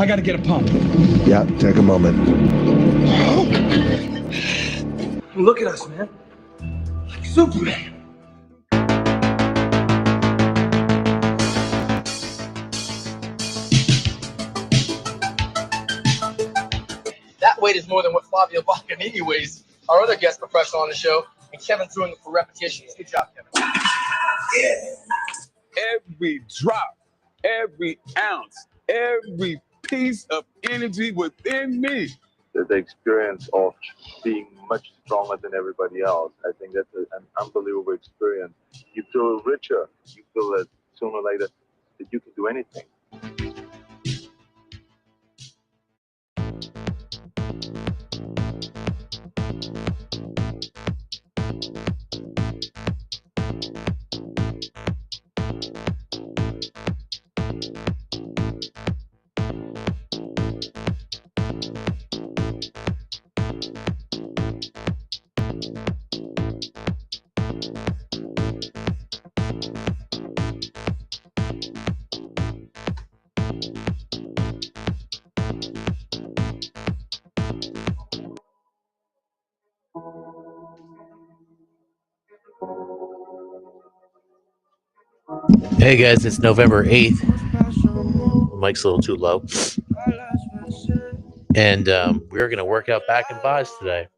I gotta get a pump. Yeah, take a moment. Look at us, man. Like Superman. That weight is more than what Flavio Boccanini weighs, our other guest professional on the show, and Kevin's doing it for repetitions. Good job, Kevin. Yeah. Every drop, every ounce, every piece of energy within me. The experience of being much stronger than everybody else, I think that's an unbelievable experience. You feel richer. You feel that sooner or later that you can do anything. Hey guys, it's November 8th. Mike's a little too low. And we're going to work out back and buys today.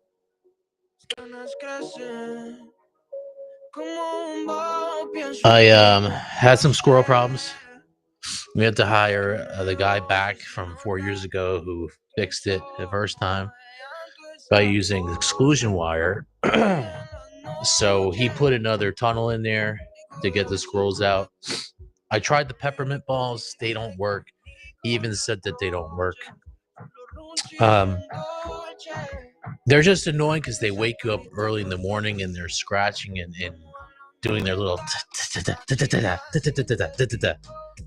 I had some squirrel problems. We had to hire the guy back from 4 years ago who fixed it the first time by using exclusion wire. So he put another tunnel in there to get the squirrels out. I tried the peppermint balls. They don't work. He even said that they don't work. They're just annoying because they wake you up early in the morning and they're scratching and doing their little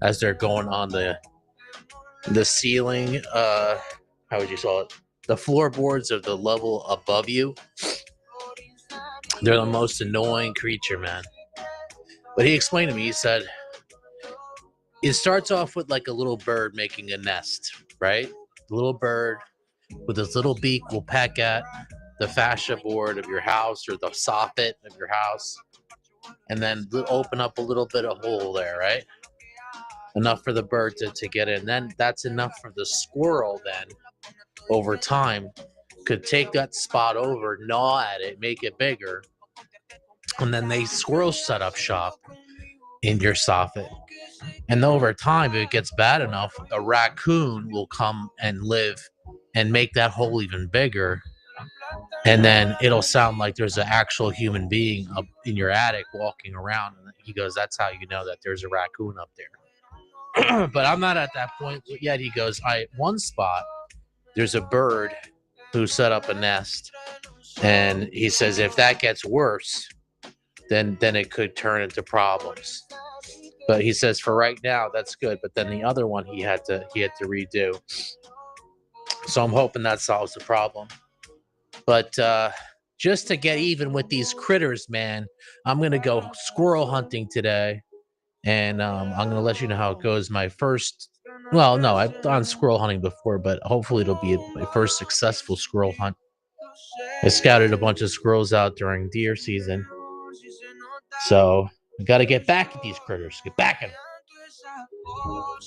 as they're going on the ceiling. How would you call it? The floorboards of the level above you. They're the most annoying creature, man. But he explained to me, he said, it starts off with like a little bird making a nest, right? The little bird with his little beak will peck at the fascia board of your house or the soffit of your house and then open up a little bit of hole there, right? Enough for the bird to get in. Then that's enough for the squirrel then, over time, could take that spot over, gnaw at it, make it bigger, and then squirrels set up shop in your soffit. And over time, if it gets bad enough, a raccoon will come and live and make that hole even bigger. And then it'll sound like there's an actual human being up in your attic walking around. And he goes, that's how you know that there's a raccoon up there. But I'm not at that point yet. He goes, one spot, there's a bird who set up a nest. And he says, if that gets worse, then it could turn into problems. But he says for right now, that's good. But then the other one he had to redo. So I'm hoping that solves the problem. But just to get even with these critters, man, I'm going to go squirrel hunting today. And I'm going to let you know how it goes. I've done squirrel hunting before, but hopefully it'll be my first successful squirrel hunt. I scouted a bunch of squirrels out during deer season. So I got to get back at these critters. Get back at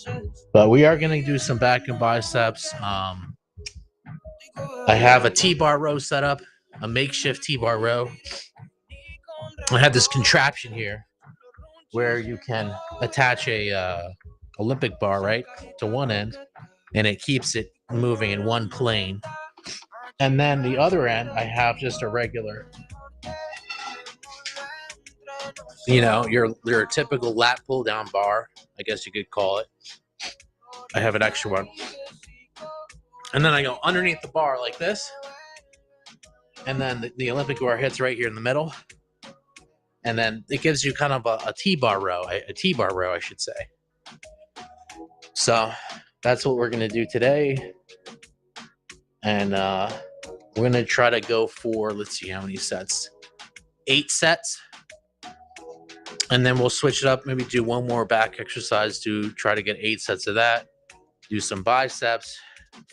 them. But we are going to do some back and biceps. I have a T-bar row set up, a makeshift T-bar row. I have this contraption here where you can attach a Olympic bar, right, to one end, and it keeps it moving in one plane. And then the other end, I have just a regular, your typical lat pull down bar, I guess you could call it. I have an extra one. And then I go underneath the bar like this. And then the Olympic bar hits right here in the middle. And then it gives you kind of a T-bar row, I should say. So that's what we're going to do today. And we're going to try to go for, let's see how many sets. 8 sets. And then we'll switch it up, maybe do one more back exercise to try to get 8 sets of that. do some biceps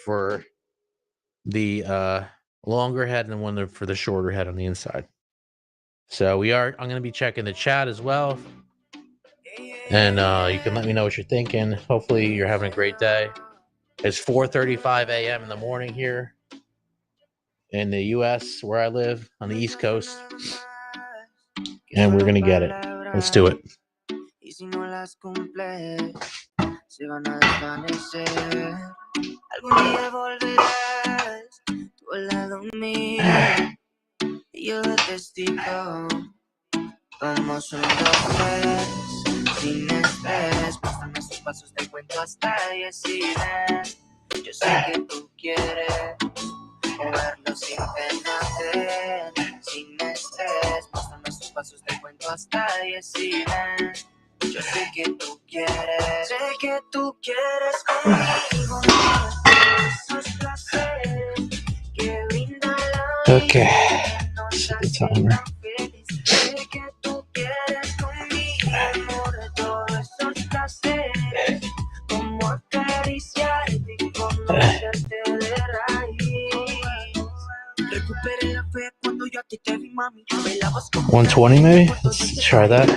for the longer head and one for the shorter head on the inside. So I'm going to be checking the chat as well. And you can let me know what you're thinking. Hopefully you're having a great day. It's 4:35 a.m. in the morning here in the U.S. where I live on the East Coast. And we're going to get it. Let's do it. Vamos un, dos, tres, sin estrés. Pásame esos pasos, te cuento hasta 10 y ven. Yo sé que tú quieres moverlo sin pena, sin estrés. Pásame esos pasos, te cuento hasta 10 y ven. Yo sé que tú quieres conmigo. Esos placeres que brinda la vida. Okay. Set the timer. $120 maybe? Let's try that.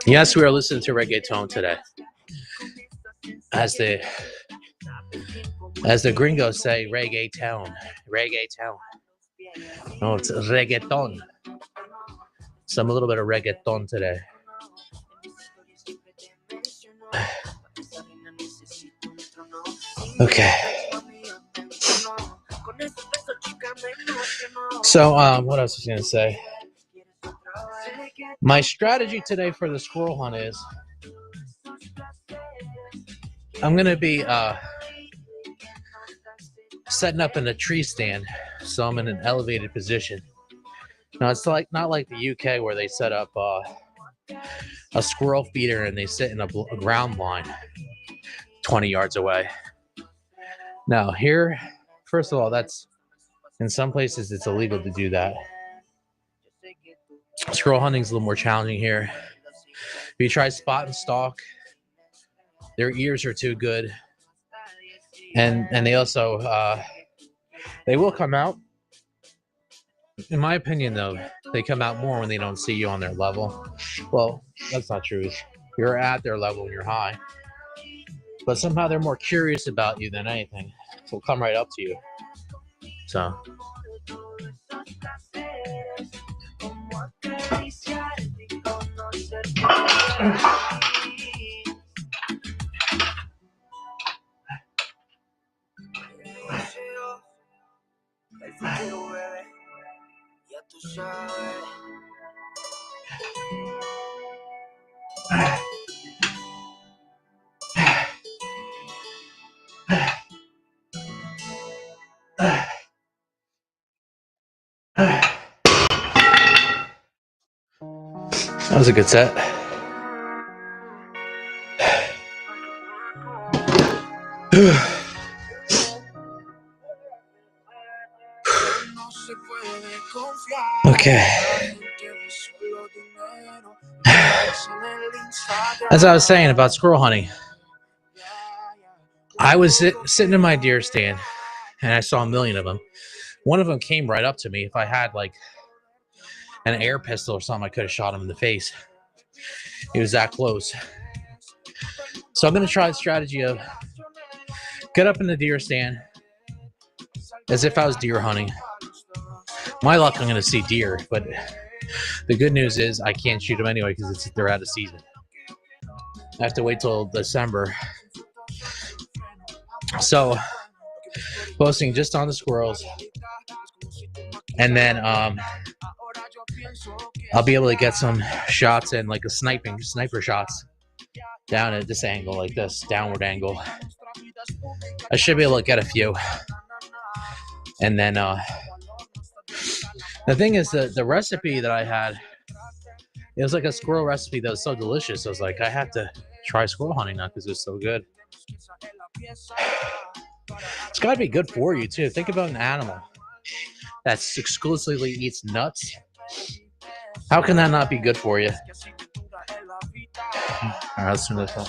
Yes, we are listening to reggaeton today. As the gringos say, reggaeton. Reggaeton. No, it's reggaeton. Some a little bit of reggaeton today. Okay. So, what else was I going to say? My strategy today for the squirrel hunt is I'm going to be setting up in a tree stand, so I'm in an elevated position. Now, it's not like the UK where they set up a squirrel feeder and they sit in a ground line 20 yards away. Now, here, first of all, that's in some places it's illegal to do that. Squirrel hunting is a little more challenging here. If you try spot and stalk, their ears are too good, and they also they will come out. In my opinion, though, they come out more when they don't see you on their level. Well, that's not true. You're at their level when you're high, but somehow they're more curious about you than anything. They'll come right up to you. So. That was a good set. Okay. As I was saying about squirrel hunting, I was sitting in my deer stand and I saw a million of them. One of them came right up to me. If I had like an air pistol or something, I could have shot him in the face. He was that close. So I'm going to try the strategy of get up in the deer stand as if I was deer hunting. My luck, I'm going to see deer, but the good news is I can't shoot them anyway because they're out of season. I have to wait till December. So posting just on the squirrels, and then I'll be able to get some shots in, like sniper shots down at this angle, like this downward angle. I should be able to get a few. And then the thing is that the recipe that I had, it was like a squirrel recipe that was so delicious. I was like, I have to try squirrel hunting now because it's so good. It's got to be good for you too. Think about an animal that exclusively eats nuts. How can that not be good for you? right, let's turn this on.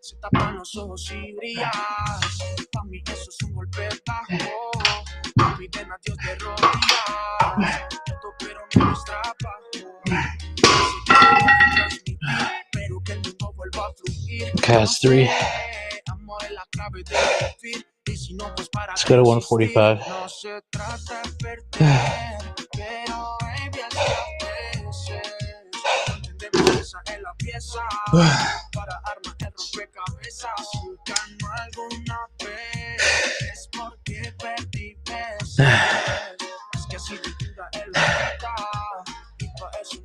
Se tapan los ojos y brillas. Pa' mí eso es un golpe bajo. Me piden a Dios de rodillas. Todo pero me destrapa. Pero que el mundo vuelva a fluir. Cast 3. Amor es la clave de vivir. Y si no, pues para Let's go to 145. no se trata de perder. Pero baby, a veces no entendemos esa es la pieza. Para armar el rompecabezas. Si gano alguna vez es porque perdí veces. Es que así mi vida es la meta.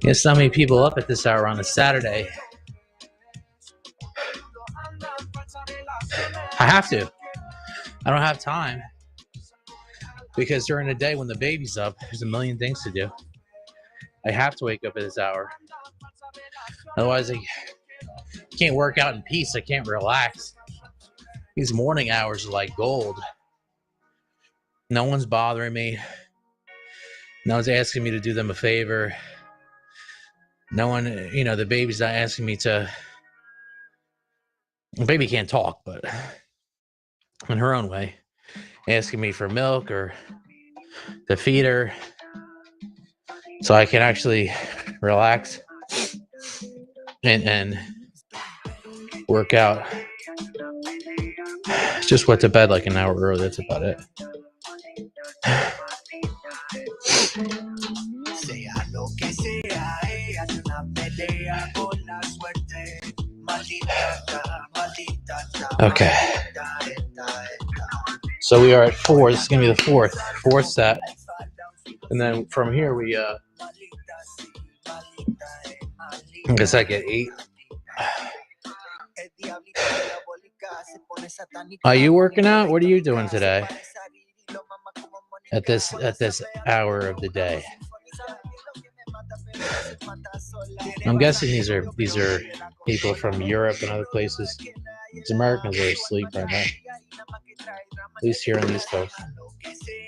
There's so many people up at this hour on a Saturday. I have to. I don't have time. Because during the day when the baby's up, there's a million things to do. I have to wake up at this hour. Otherwise, I can't work out in peace. I can't relax. These morning hours are like gold. No one's bothering me. No one's asking me to do them a favor. No one, the baby's not asking me to. The baby can't talk, but in her own way, asking me for milk or to feed her so I can actually relax and work out. Just went to bed like an hour early. That's about it. Okay. So we are at 4. This is going to be the fourth set. And then from here we, I guess I get 8. Are you working out? What are you doing today? At this hour of the day. I'm guessing these are people from Europe and other places. These Americans are asleep right now. At least here on the East Coast.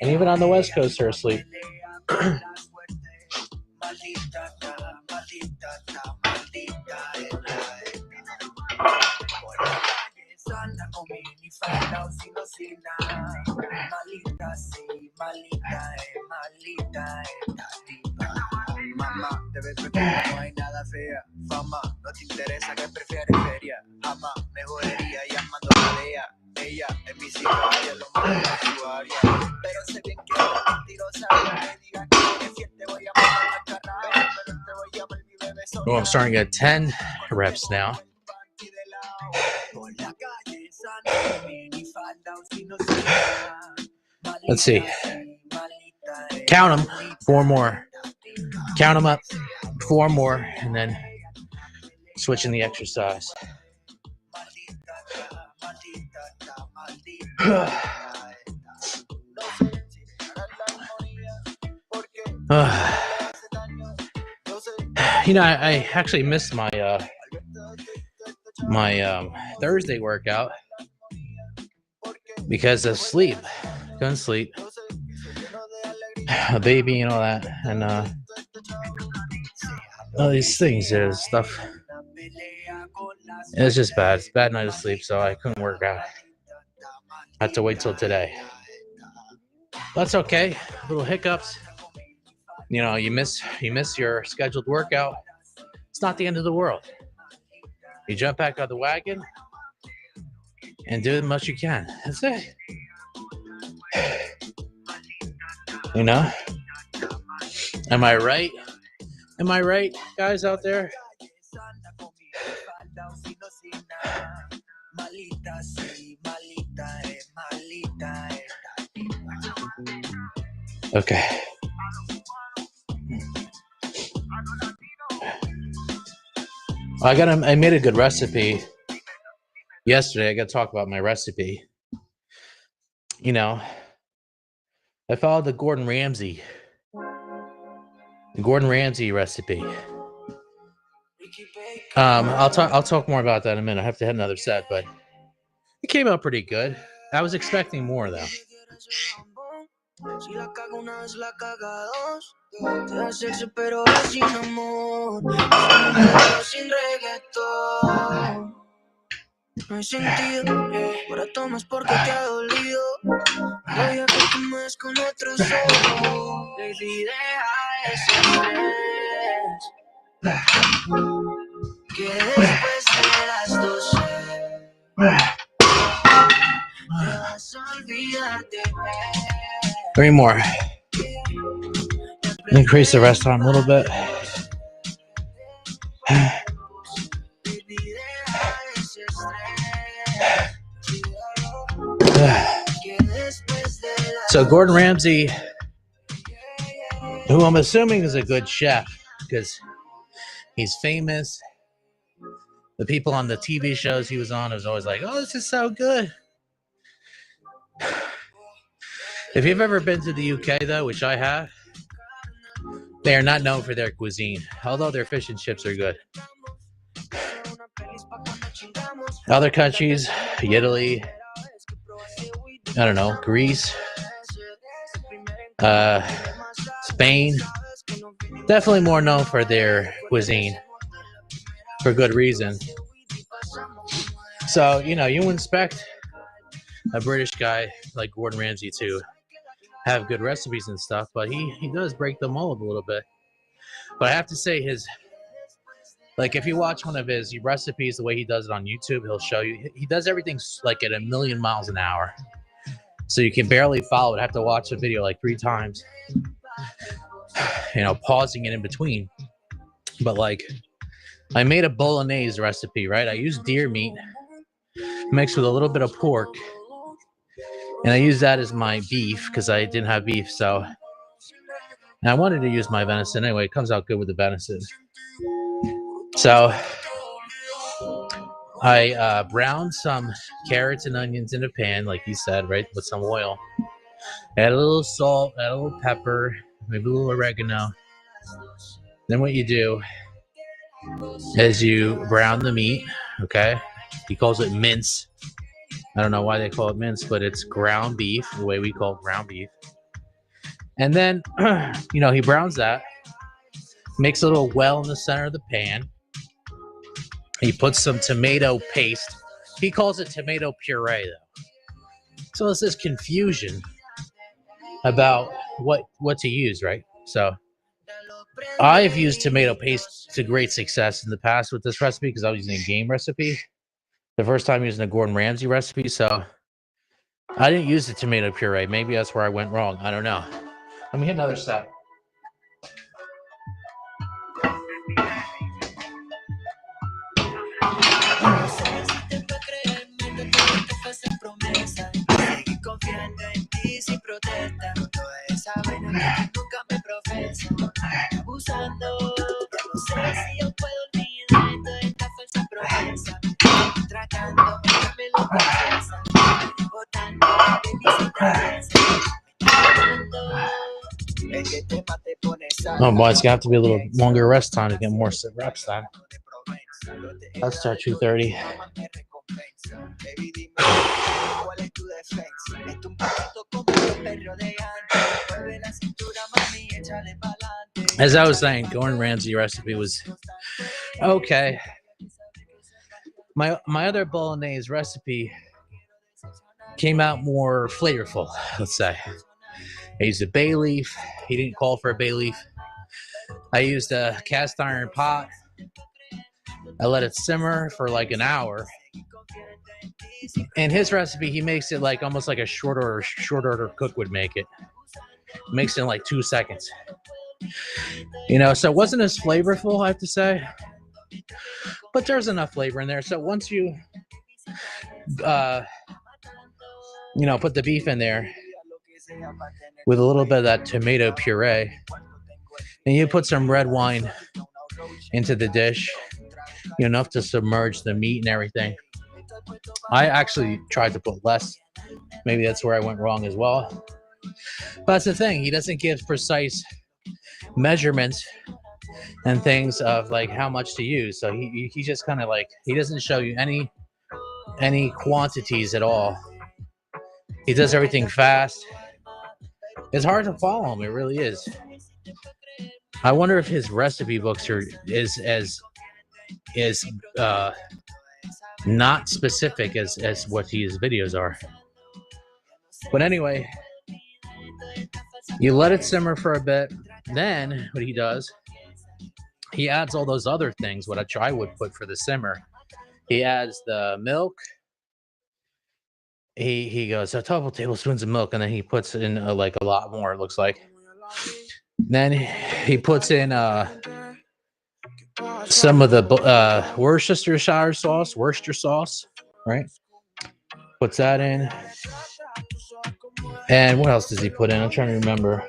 And even on the West Coast they're asleep. Mamá, te ves perfecta, no hay nada fea. Fama, no te interesa que prefieres feria. Ama, mejorería y amando pelea. Ella es mi ciudad, ella lo manda a su área. Pero sé bien que es mentirosa. Me digas que fiel te voy a mandar la carrera. Pero te voy a llamar mi bebé sola. Oh, I'm starting at 10 reps now. Let's see. Count them. 4 more. Count them up. 4 more. And then switching the exercise. I actually missed my Thursday workout because of sleep. Couldn't sleep. A baby and all that, and all these things, stuff. It was just bad. It's a bad night of sleep, so I couldn't work out. I had to wait till today. That's okay. Little hiccups. You miss your scheduled workout. It's not the end of the world. You jump back on the wagon and do the most you can. That's it. Am I right? Am I right, guys out there? Okay. I made a good recipe yesterday. I got to talk about my recipe. I followed the Gordon Ramsay recipe. I'll talk more about that in a minute. I have to hit another set, but it came out pretty good. I was expecting more though. No hay sentido, ahora tomas porque te ha dolido. Voy a que tú me des con otros ojos. Baby, deja ese estrés. Que después de las 12 te vas a olvidarte. 3 more. Increase the rest time a little bit. Baby, deja ese estrés. So Gordon Ramsay, who I'm assuming is a good chef because he's famous. The people on the TV shows he was on was always like, "Oh, this is so good." If you've ever been to the UK, though, which I have, they are not known for their cuisine, although their fish and chips are good. Other countries, Italy, I don't know, Greece, Spain, definitely more known for their cuisine for good reason. So, you wouldn't expect a British guy like Gordon Ramsay to have good recipes and stuff, but he does break the mold a little bit. But I have to say if you watch one of his recipes, the way he does it on YouTube, he'll show you, he does everything like at 1,000,000 miles an hour. So you can barely follow it. I have to watch the video like 3 times, pausing it in between. But I made a bolognese recipe, right? I used deer meat mixed with a little bit of pork. And I used that as my beef because I didn't have beef. And I wanted to use my venison. Anyway, it comes out good with the venison. So I browned some carrots and onions in a pan, like you said, right, with some oil. Add a little salt, add a little pepper, maybe a little oregano. Then what you do is you brown the meat, okay? He calls it mince. I don't know why they call it mince, but it's ground beef, the way we call ground beef. And then, he browns that, makes a little well in the center of the pan. He puts some tomato paste. He calls it tomato puree, though. So there's this confusion about what to use, right? So I've used tomato paste to great success in the past with this recipe because I was using a game recipe. The first time using a Gordon Ramsay recipe, so I didn't use the tomato puree. Maybe that's where I went wrong. I don't know. Let me hit another step. Oh boy, it's gonna have to be a little longer rest time to get more reps done. Let's start 2:30. As I was saying, Gordon Ramsay recipe was okay. My other bolognese recipe came out more flavorful, let's say. I used a bay leaf. He didn't call for a bay leaf. I used a cast iron pot. I let it simmer for like an hour. In his recipe, he makes it like almost like a short order cook would make it. Makes it in like 2 seconds. So it wasn't as flavorful, I have to say. But there's enough flavor in there. So once you put the beef in there with a little bit of that tomato puree, and you put some red wine into the dish, enough to submerge the meat and everything. I actually tried to put less. Maybe that's where I went wrong as well. But that's the thing. He doesn't give precise measurements and things of like how much to use. So he just kind of like, he doesn't show you any quantities at all. He does everything fast. It's hard to follow him. It really is. I wonder if his recipe books is not specific as what his videos are. But anyway, you let it simmer for a bit. Then what he does, he adds all those other things, what I would put for the simmer. He adds the milk. He goes a couple tablespoons of milk, and then he puts in like a lot more. It looks like. Then he puts in some of the Worcestershire sauce, right? Puts that in. And what else does he put in? I'm trying to remember.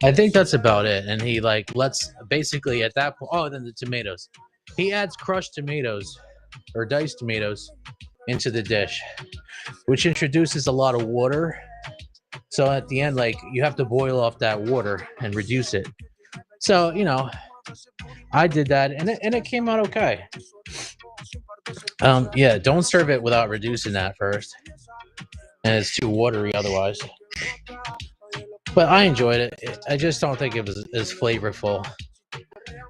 I think that's about it. And he like lets basically at that point. Oh, then the tomatoes. He adds crushed tomatoes or diced tomatoes into the dish, which introduces a lot of water. So at the end, like you have to boil off that water and reduce it. So I did that, and it came out okay. Yeah, don't serve it without reducing that first, and it's too watery otherwise. But I enjoyed it. I just don't think it was as flavorful.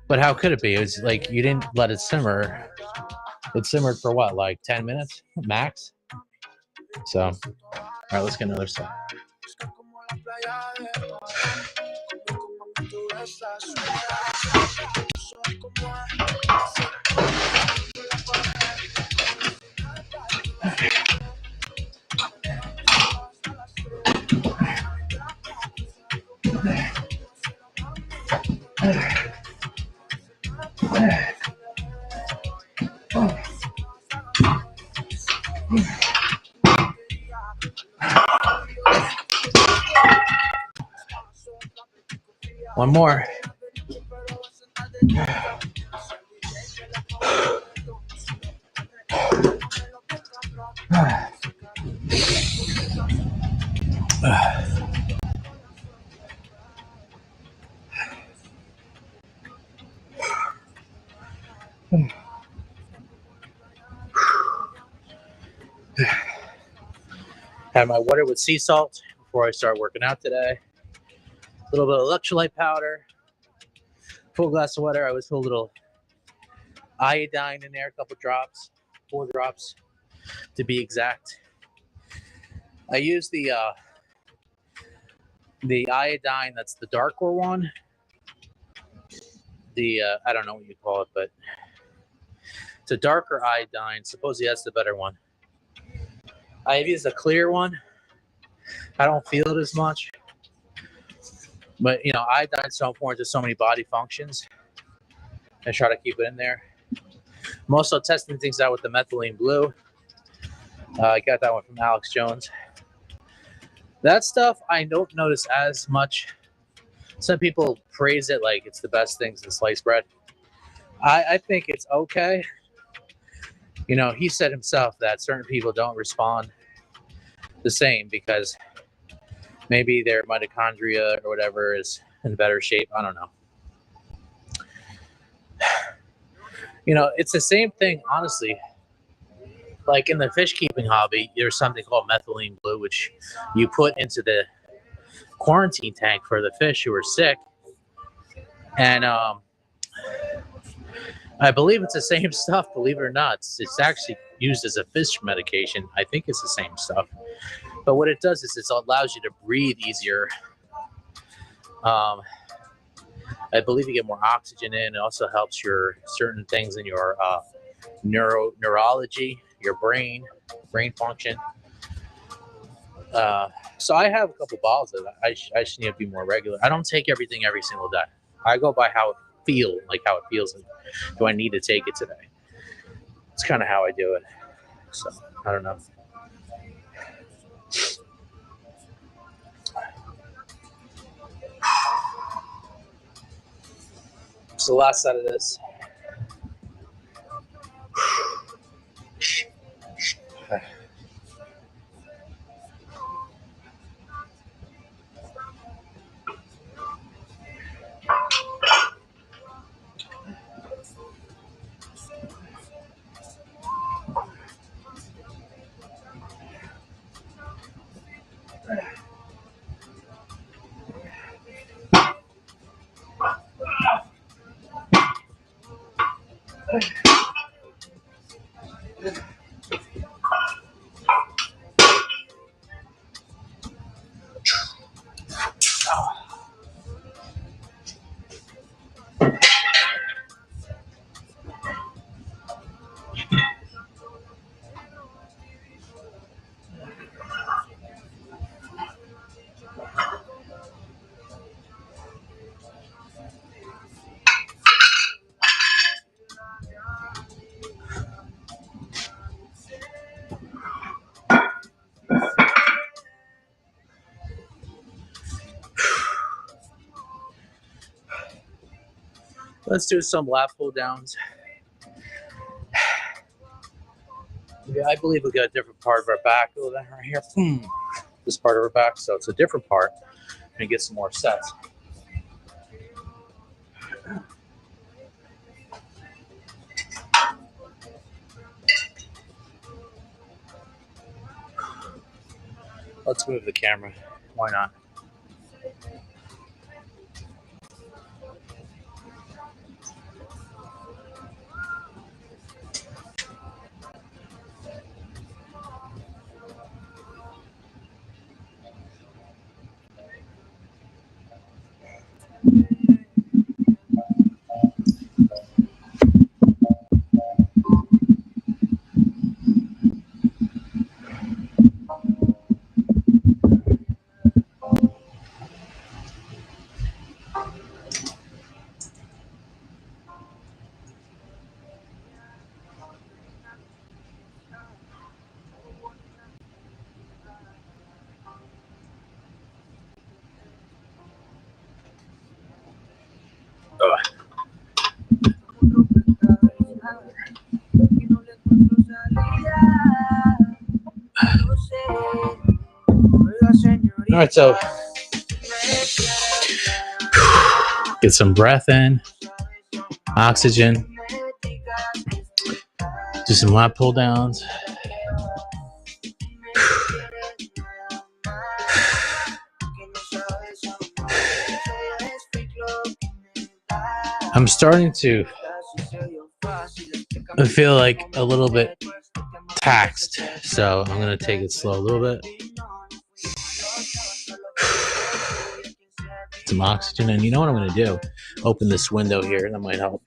But how could it be? It was like you didn't let it simmer. It simmered for what, like 10 minutes max? So, all right, let's get another song. One more. Have my water with sea salt before I start working out today. A little bit of electrolyte powder. Full glass of water. I always put a little iodine in there, a couple drops, 4 drops to be exact. I use the iodine that's the darker one. The I don't know what you call it, but it's a darker iodine. Supposedly that's the better one. I've used a clear one. I don't feel it as much. But iodine's so important to so many body functions. I try to keep it in there. I'm also testing things out with the methylene blue. I got that one from Alex Jones. That stuff I don't notice as much. Some people praise it like it's the best things in sliced bread. I think it's okay. He said himself that certain people don't respond the same because maybe their mitochondria or whatever is in better shape. I don't know. It's the same thing, honestly. Like in the fish keeping hobby, there's something called methylene blue, which you put into the quarantine tank for the fish who are sick. And I believe it's the same stuff, believe it or not. It's actually used as a fish medication. I think it's the same stuff. But what it does is it allows you to breathe easier. I believe you get more oxygen in. It also helps your certain things in your neurology, your brain function. So I have a couple bottles of that. I just need to be more regular. I don't take everything every single day. I go by how it feels. Do I need to take it today? It's kind of how I do it. So I don't know. It's the last set of this. Let's do some lat pull downs. Yeah, I believe we got a different part of our back over there right here. This part of our back, so it's a different part. And get some more sets. Let's move the camera. Why not? All right, so get some breath in, oxygen, do some lat pull downs. I'm starting to feel like a little bit taxed, so I'm going to take it slow a little bit. Some oxygen, and you know what I'm going to do? Open this window here, that might help.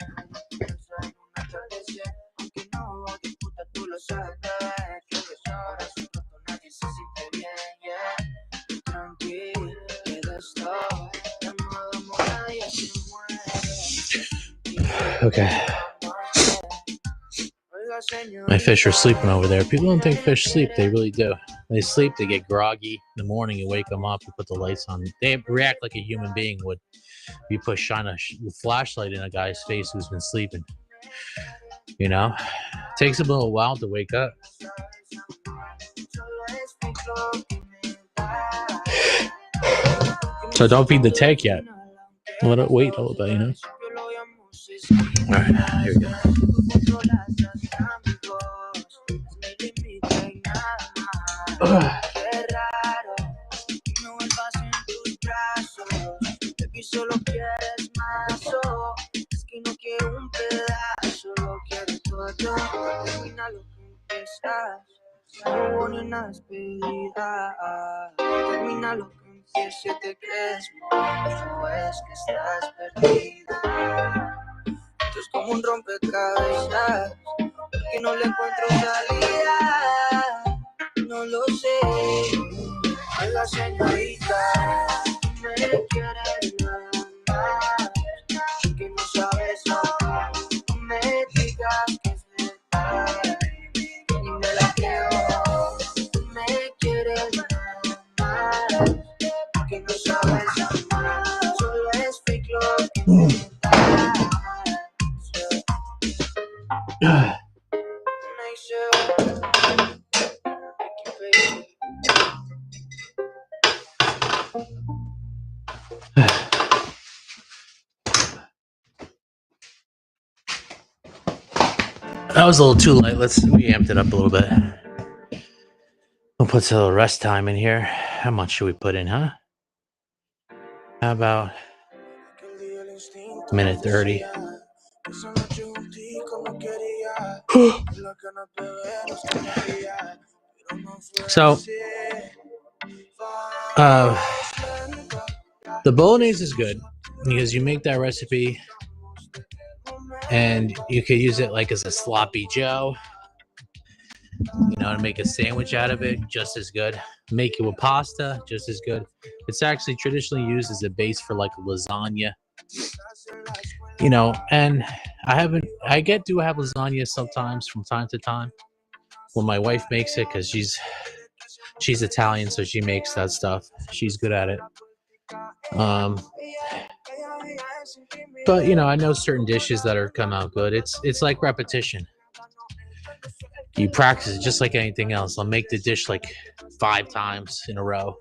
Okay. My fish are sleeping over there. People don't think fish sleep. They really do. They sleep, they get groggy. In the morning, you wake them up, you put the lights on. They react like a human being would. You shine a flashlight in a guy's face who's been sleeping. You know? It takes a little while to wake up. So don't feed the tank yet. Let it wait a little bit, you know? All right, here we go. Es como un rompecabezas que no le encuentro salida. No lo sé. Oiga, señorita, me quieres nada más. Que no sabes nada. No me digas que es verdad. Ni me la creo. Me quieres nada más. Que no sabes nada. Solo es fake lo que me da. That was a little too light. We amped it up a little bit. We'll put a little rest time in here. How much should we put in, huh? How about minute 30? So, the bolognese is good because you make that recipe and you could use it like as a sloppy Joe, to make a sandwich out of it, just as good. Make it with pasta, just as good. It's actually traditionally used as a base for like a lasagna. And I do have lasagna sometimes from time to time when my wife makes it, because she's Italian, so she makes that stuff. She's good at it. But I know certain dishes that come out good. It's like repetition. You practice it just like anything else. I'll make the dish like 5 times in a row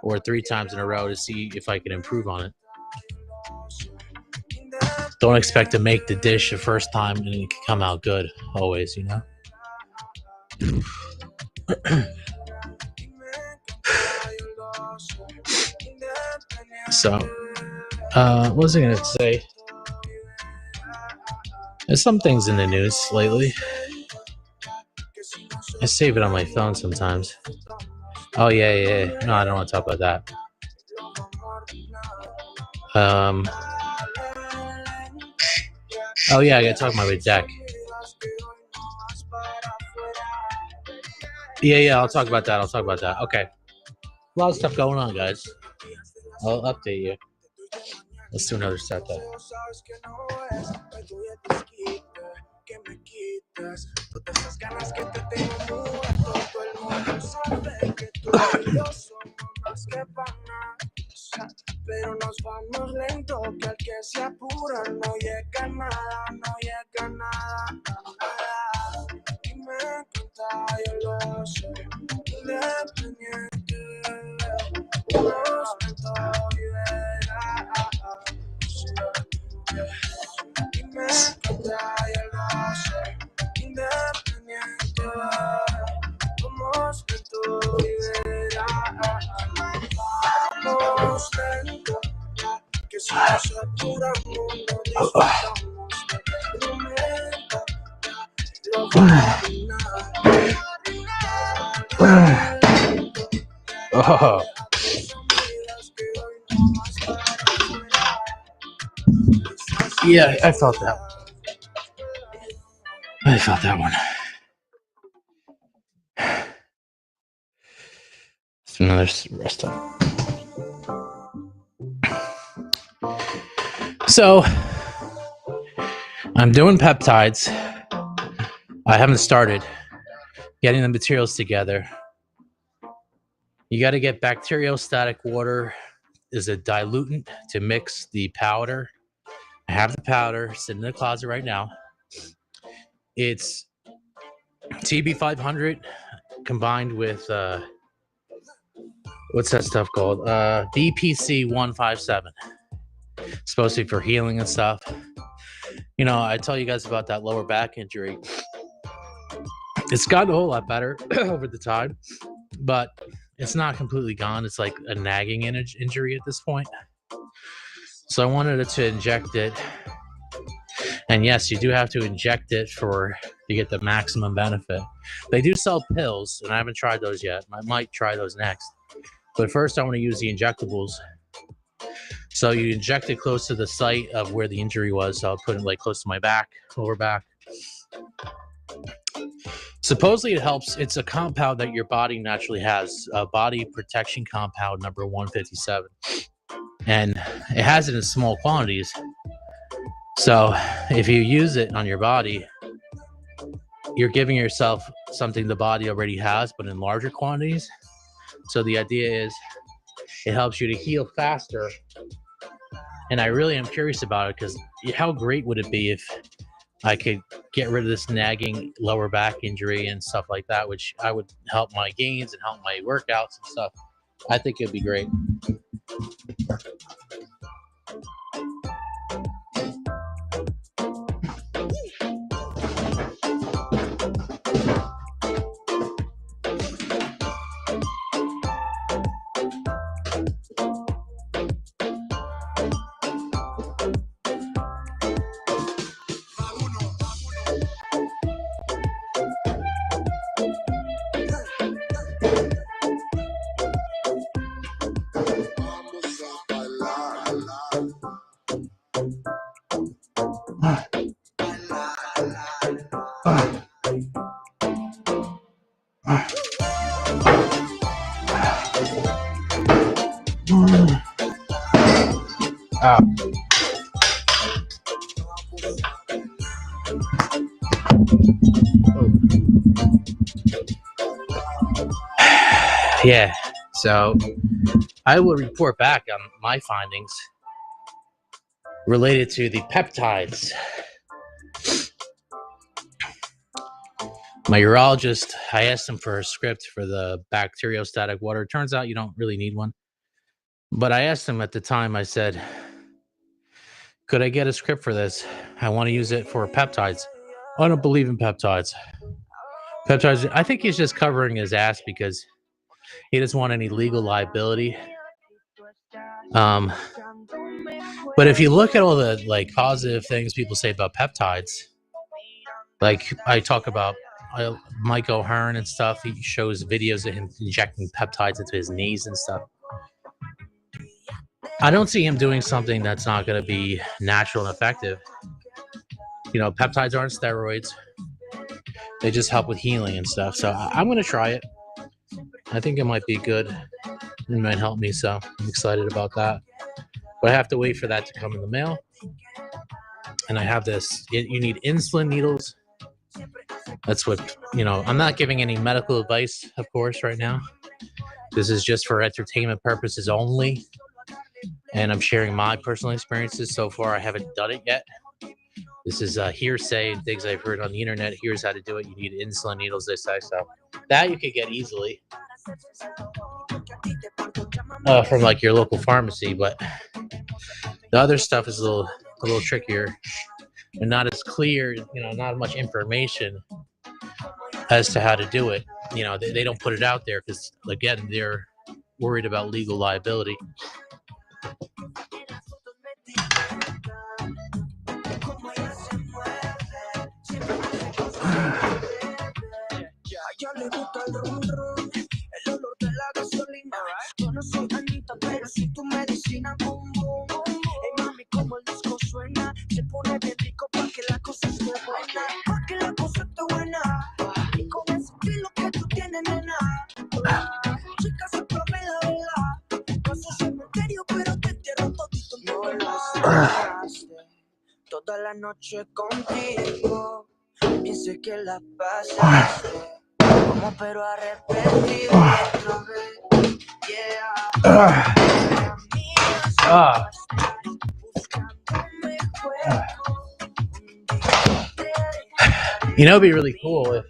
or 3 times in a row to see if I can improve on it. Don't expect to make the dish the first time and it can come out good always, So, what was I going to say? There's some things in the news lately. I save it on my phone sometimes. Oh, yeah. No, I don't want to talk about that. Oh, yeah, I got to talk about my deck. Yeah, I'll talk about that. Okay. A lot of stuff going on, guys. I'll update you. Let's do another set, though. Pero nos vamos lento, que al que se apura no llega nada, Y me encanta, yo lo sé, independiente, vamos lento y verás. Y me encanta, yo lo sé, independiente, vamos lento y verás. Vamos lento, que si nos saturamos no disfrutamos del momento, lo Oh. Yeah, I felt that. I felt that one. It's another rest up. So, I'm doing peptides. I haven't started getting the materials together. You got to get bacteriostatic water as a diluent to mix the powder. I have the powder sitting in the closet right now. It's TB500 combined with what's that stuff called? DPC 157. It's supposed to be for healing and stuff. I tell you guys about that lower back injury. It's gotten a whole lot better over the time, but it's not completely gone. It's like a nagging injury at this point. So I wanted to inject it. And yes, you do have to inject it to get the maximum benefit. They do sell pills, and I haven't tried those yet. I might try those next. But first, I want to use the injectables. So you inject it close to the site of where the injury was. So I'll put it like close to my back, lower back. Supposedly it helps. It's a compound that your body naturally has, a body protection compound number 157. And it has it in small quantities. So if you use it on your body, you're giving yourself something the body already has, but in larger quantities. So the idea is it helps you to heal faster. And I really am curious about it, because how great would it be if I could get rid of this nagging lower back injury and stuff like that, which I would help my gains and help my workouts and stuff. I think it'd be great. Yeah, so I will report back on my findings related to the peptides. My urologist, I asked him for a script for the bacteriostatic water. It turns out you don't really need one. But I asked him at the time, I said, could I get a script for this? I want to use it for peptides. I don't believe in peptides. Peptides, I think he's just covering his ass because he doesn't want any legal liability. But if you look at all the like positive things people say about peptides, like I talk about Mike O'Hearn and stuff, he shows videos of him injecting peptides into his knees and stuff. I don't see him doing something that's not going to be natural and effective. You know, peptides aren't steroids. They just help with healing and stuff. So I'm going to try it. I think it might be good. It might help me. So I'm excited about that. But I have to wait for that to come in the mail. And I have this. You need insulin needles. That's what, you know, I'm not giving any medical advice, of course, right now. This is just for entertainment purposes only. And I'm sharing my personal experiences. So far, I haven't done it yet. This is hearsay and things I've heard on the internet. Here's how to do it. You need insulin needles, they say. So that you could get easily from like your local pharmacy. But the other stuff is a little trickier and not as clear. You know, not much information as to how to do it. You know, they don't put it out there because, again, they're worried about legal liability. Toda la noche contigo, piense que la pasaste, como pero arrepentido otra vez, yeah. You know, it'd be really cool if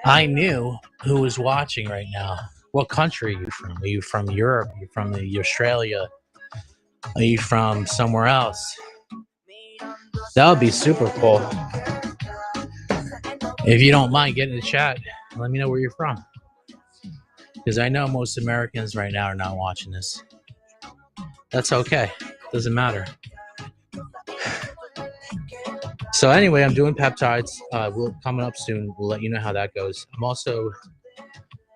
I knew who was watching right now. What country are you from? Are you from Europe? Are you from Australia? Are you from somewhere else? That would be super cool. If you don't mind getting in the chat, let me know where you're from. Because I know most Americans right now are not watching this. That's okay. Doesn't matter. So anyway, I'm doing peptides. We'll coming up soon. We'll let you know how that goes. I'm also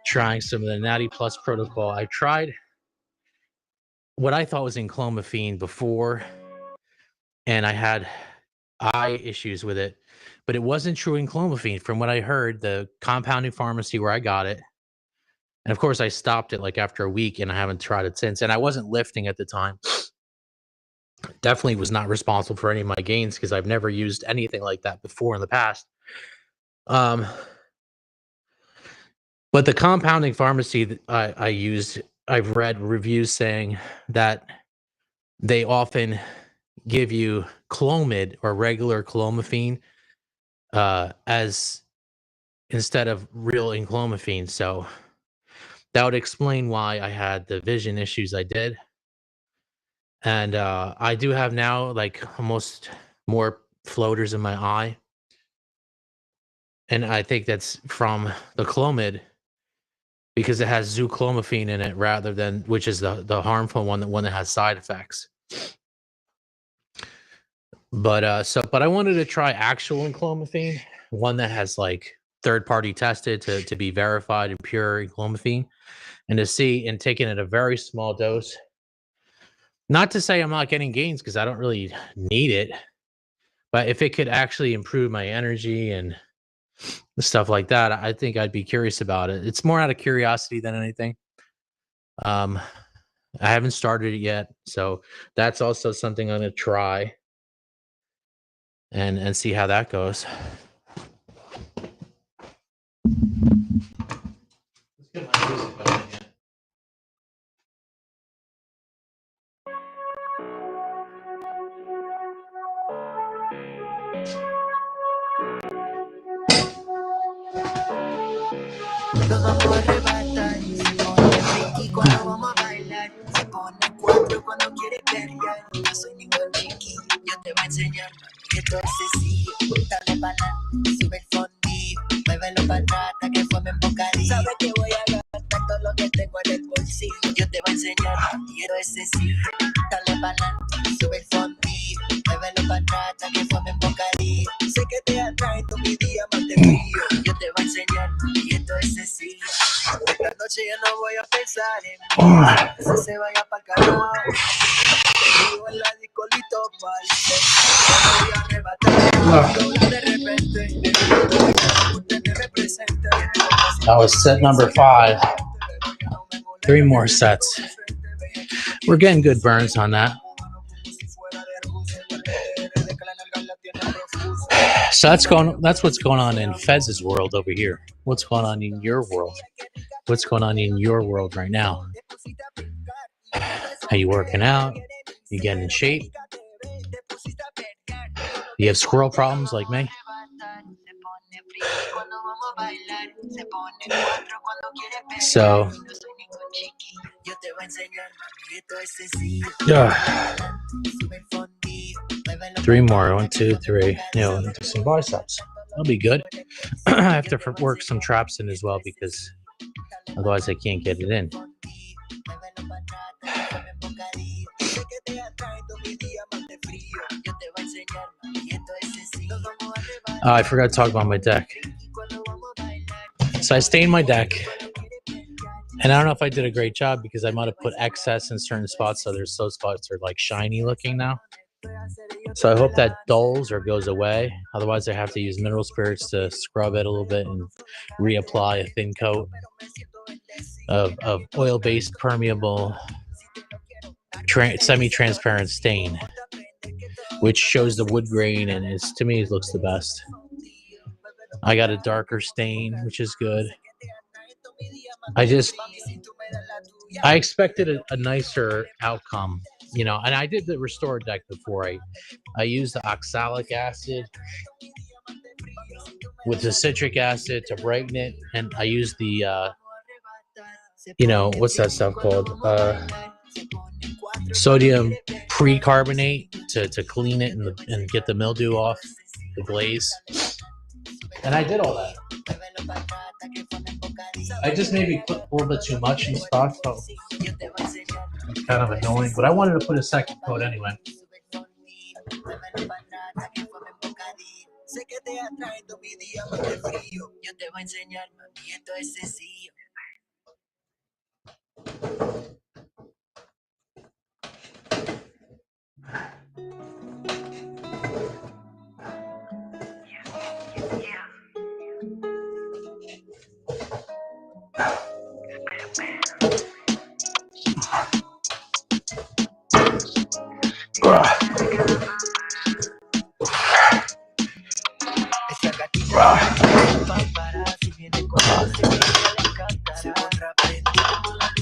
trying some of the Natty Plus protocol. I tried what I thought was enclomiphene before, and I had eye issues with it, but it wasn't true enclomiphene. From what I heard, the compounding pharmacy where I got it, and of course I stopped it like after a week, and I haven't tried it since. And I wasn't lifting at the time. Definitely was not responsible for any of my gains because I've never used anything like that before in the past. But the compounding pharmacy that I used, I've read reviews saying that they often give you Clomid or regular clomiphene as instead of real enclomiphene. So that would explain why I had the vision issues I did. And I do have now like almost more floaters in my eye. And I think that's from the Clomid because it has zuclomiphene in it rather than, which is the harmful one, the one that has side effects. But I wanted to try actual enclomiphene, one that has like third-party tested to be verified and pure enclomiphene, and to see and taking it a very small dose. Not to say I'm not getting gains because I don't really need it, but if it could actually improve my energy and stuff like that, I think I'd be curious about it. It's more out of curiosity than anything. I haven't started it yet, so that's also something I'm gonna try and see how that goes. Let's get my music going again. Nos vamos a arrebatar, se pone friki cuando vamos a bailar, se pone cuatro cuando quiere pelear. No soy ningún chiqui, yo te voy a enseñar que esto es sencillo. Dale pa'lante, sube el fondillo, muévelo para atrás hasta que formen bocadillo. Sabes que voy a gastar todo lo que tengo en el bolsillo. Yo te voy a enseñar y esto es sencillo. Dale pa'lante, sube el fondillo, muévelo para atrás hasta que formen bocadillo. Sé que te atrae tu mi día más de frío. Yo te voy a enseñar y esto es sencillo. Esta noche ya no voy a pensar en mí, que se vaya pa'l carajo. Vivo en la discolito false, no voy a arrebatar. De repente, usted me representa. That was set number 5. 3 more sets. We're getting good burns on that. So that's what's going on in Fez's world over here. What's going on in your world? What's going on in your world right now? Are you working out? You getting in shape? You have squirrel problems like me? So, 3 more. 1, 2, 3. Do some biceps. That'll be good. I have to work some traps in as well because otherwise I can't get it in. I forgot to talk about my deck. So I stained my deck. And I don't know if I did a great job because I might have put excess in certain spots. So those spots are like shiny looking now. So I hope that dulls or goes away. Otherwise, I have to use mineral spirits to scrub it a little bit and reapply a thin coat of oil-based permeable semi-transparent stain, which shows the wood grain, and to me it looks the best. I got a darker stain, which is good. I expected a nicer outcome, and I did the restore deck before. I used the oxalic acid with the citric acid to brighten it, and I used the what's that stuff called? Sodium precarbonate to clean it and get the mildew off the glaze. And I did all that. I just maybe put a little bit too much in spots, so it's kind of annoying. But I wanted to put a second coat anyway.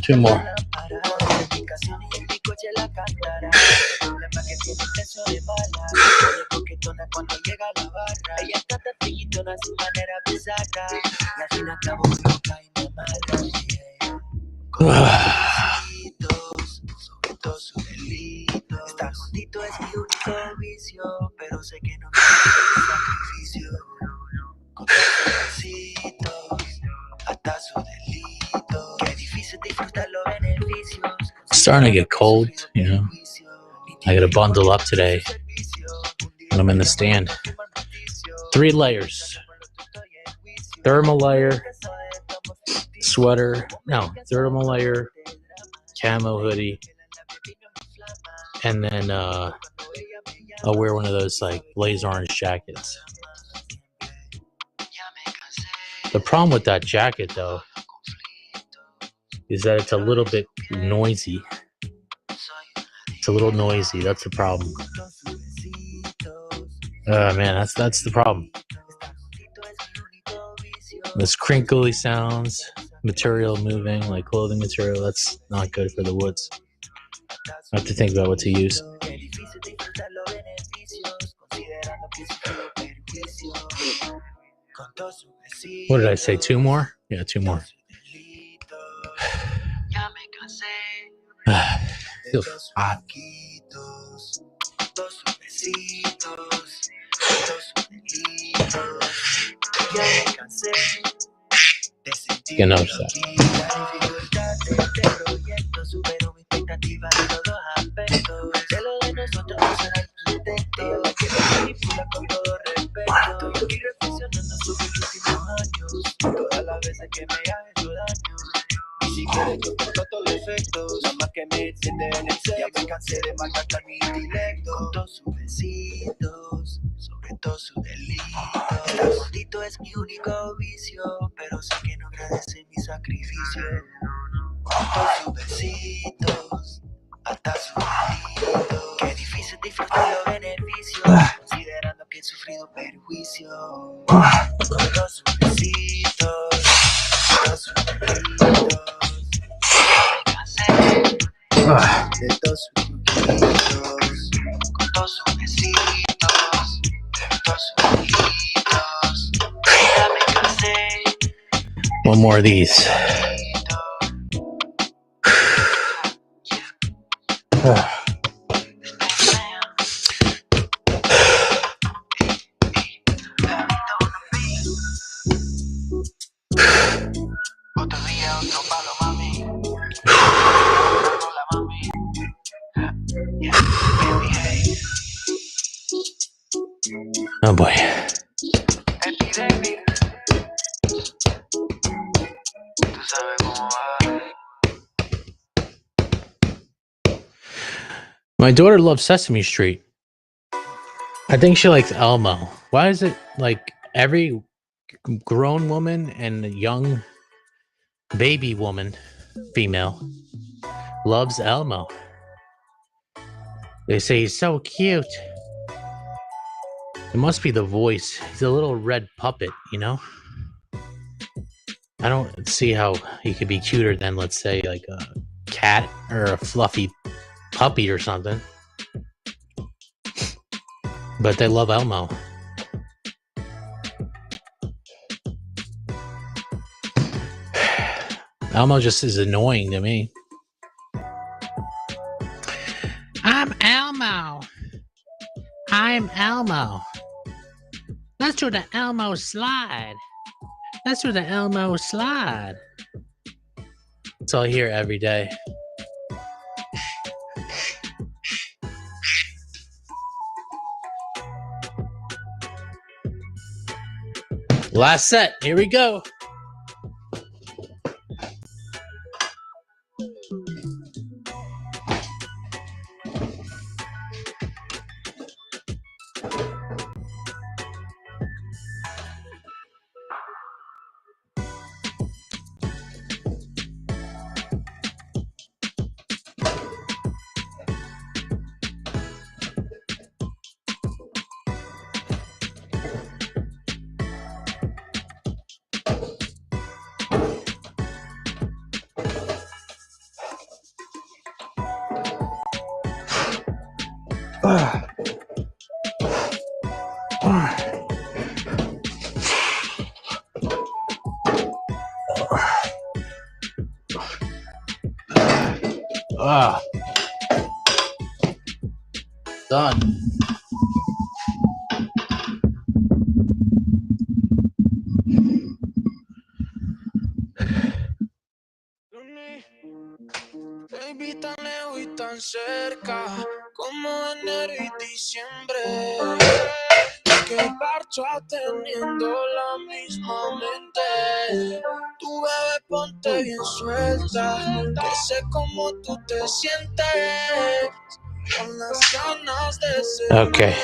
Two more. Starting to get cold, I gotta bundle up today when I'm in the stand. 3 layers. Thermal layer, thermal layer, camo hoodie, and then I'll wear one of those like blaze orange jackets. The problem with that jacket though is that it's a little bit noisy. It's a little noisy. That's the problem. Man, that's the problem. This crinkly sounds, material moving, like clothing material, that's not good for the woods. I have to think about what to use. What did I say? 2 more? Yeah, 2 more. Feels hot. You can notice that. Si quieres yo toco todos los efectos, nada más que me enciende en el sexo. Ya me cansé de maltratar mi intelecto con todos sus besitos, sobre todo sus delitos. Estar gordito es mi único vicio, pero sé que no agradece mi sacrificio. Con todos sus besitos, hasta sus delitos. Qué difícil disfrutar los beneficios, considerando que he sufrido perjuicio. Con todos sus besitos, todos sus delitos. De todos sus truquitos, con todos sus besitos, todos sus delitos. Ya me cansé. One more of these. Otro día, otro palo, mami. Hola, mami. Baby, hey. Oh boy. Epidemic. Tú sabes cómo va. My daughter loves Sesame Street. I think she likes Elmo. Why is it like every grown woman and young baby woman, female, loves Elmo? They say he's so cute. It must be the voice. He's a little red puppet, you know? I don't see how he could be cuter than, let's say, like a cat or a fluffy puppy or something. But they love Elmo. Elmo just is annoying to me. I'm Elmo. I'm Elmo. Let's do the Elmo slide. Let's do the Elmo slide. That's all I hear every day. Last set. Here we go. Done. Baby, tan lejos y tan cerca, como enero y diciembre. Que parcho teniendo la misma mente. Tu bebé ponte bien suelta, que sé cómo tú te sientes. Con las ganas de ser Okay.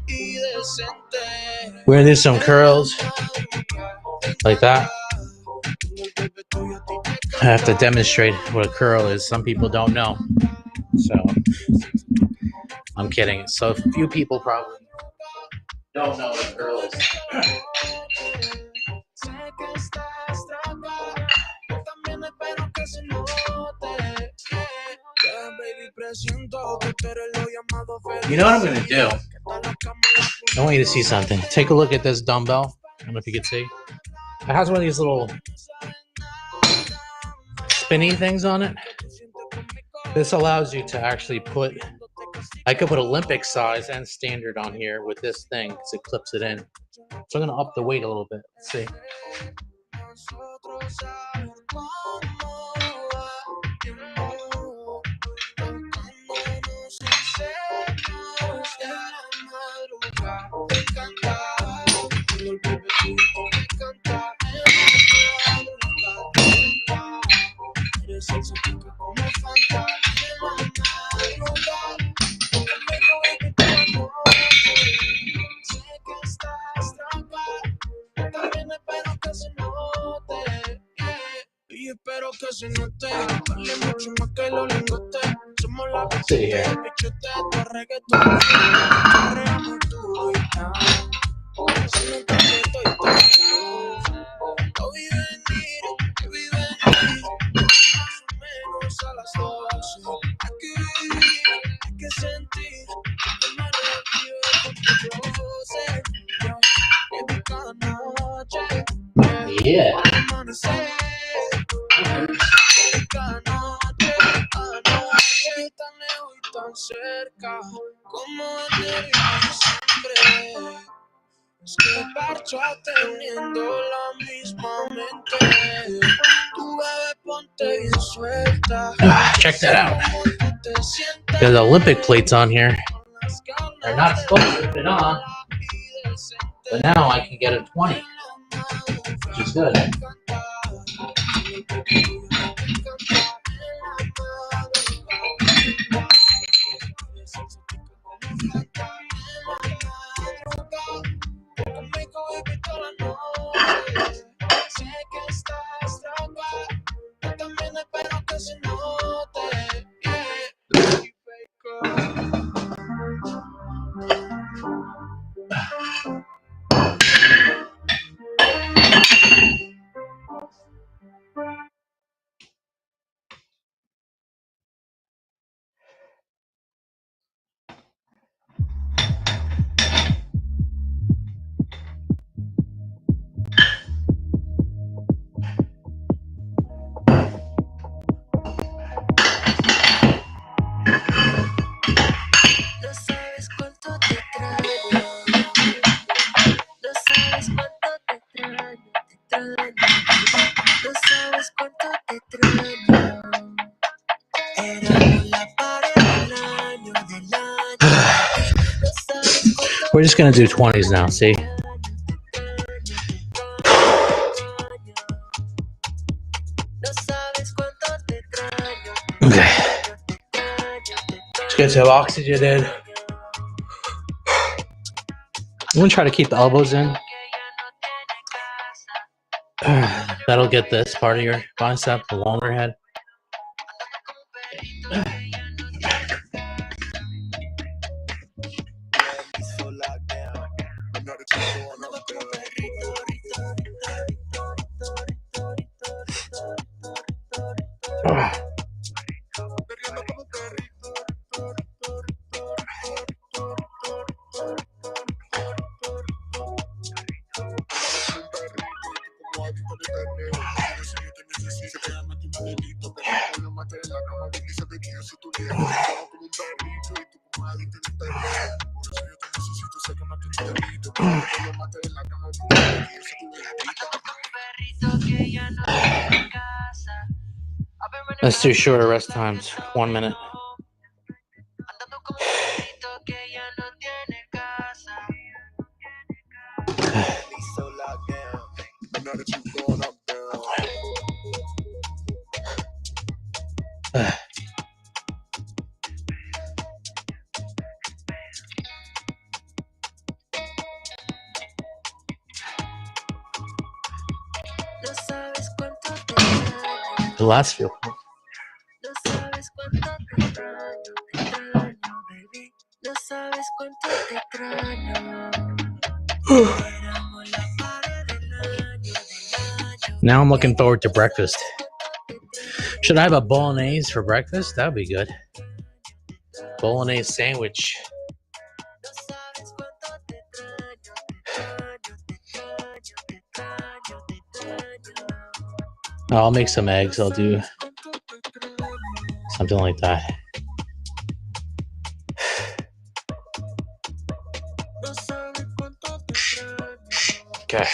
y decente. We're gonna do some curls like that. I have to demonstrate what a curl is. Some people don't know. So I'm kidding. So a few people probably don't know what a girl is. You know what I'm gonna do? I want you to see something. Take a look at this dumbbell. I don't know if you can see. It has one of these little spinny things on it. This allows you to actually put, I could put Olympic size and standard on here with this thing because it clips it in. So I'm gonna up the weight a little bit. Let's see. See here. Yeah. Check that out. There's Olympic plates on here. They're not supposed to fit on, but now I can get a 20, which is good. We're just gonna do 20s now, see? Okay. Let's get some oxygen in. I'm gonna try to keep the elbows in. That'll get this part of your bicep, the longer head. Let's do shorter rest times. 1 minute. The last few. No sabes cuánto te extraño. Now I'm looking forward to breakfast. Should I have a bolognese for breakfast? That would be good. Bolognese sandwich. I'll make some eggs. I'll do something like that. Okay.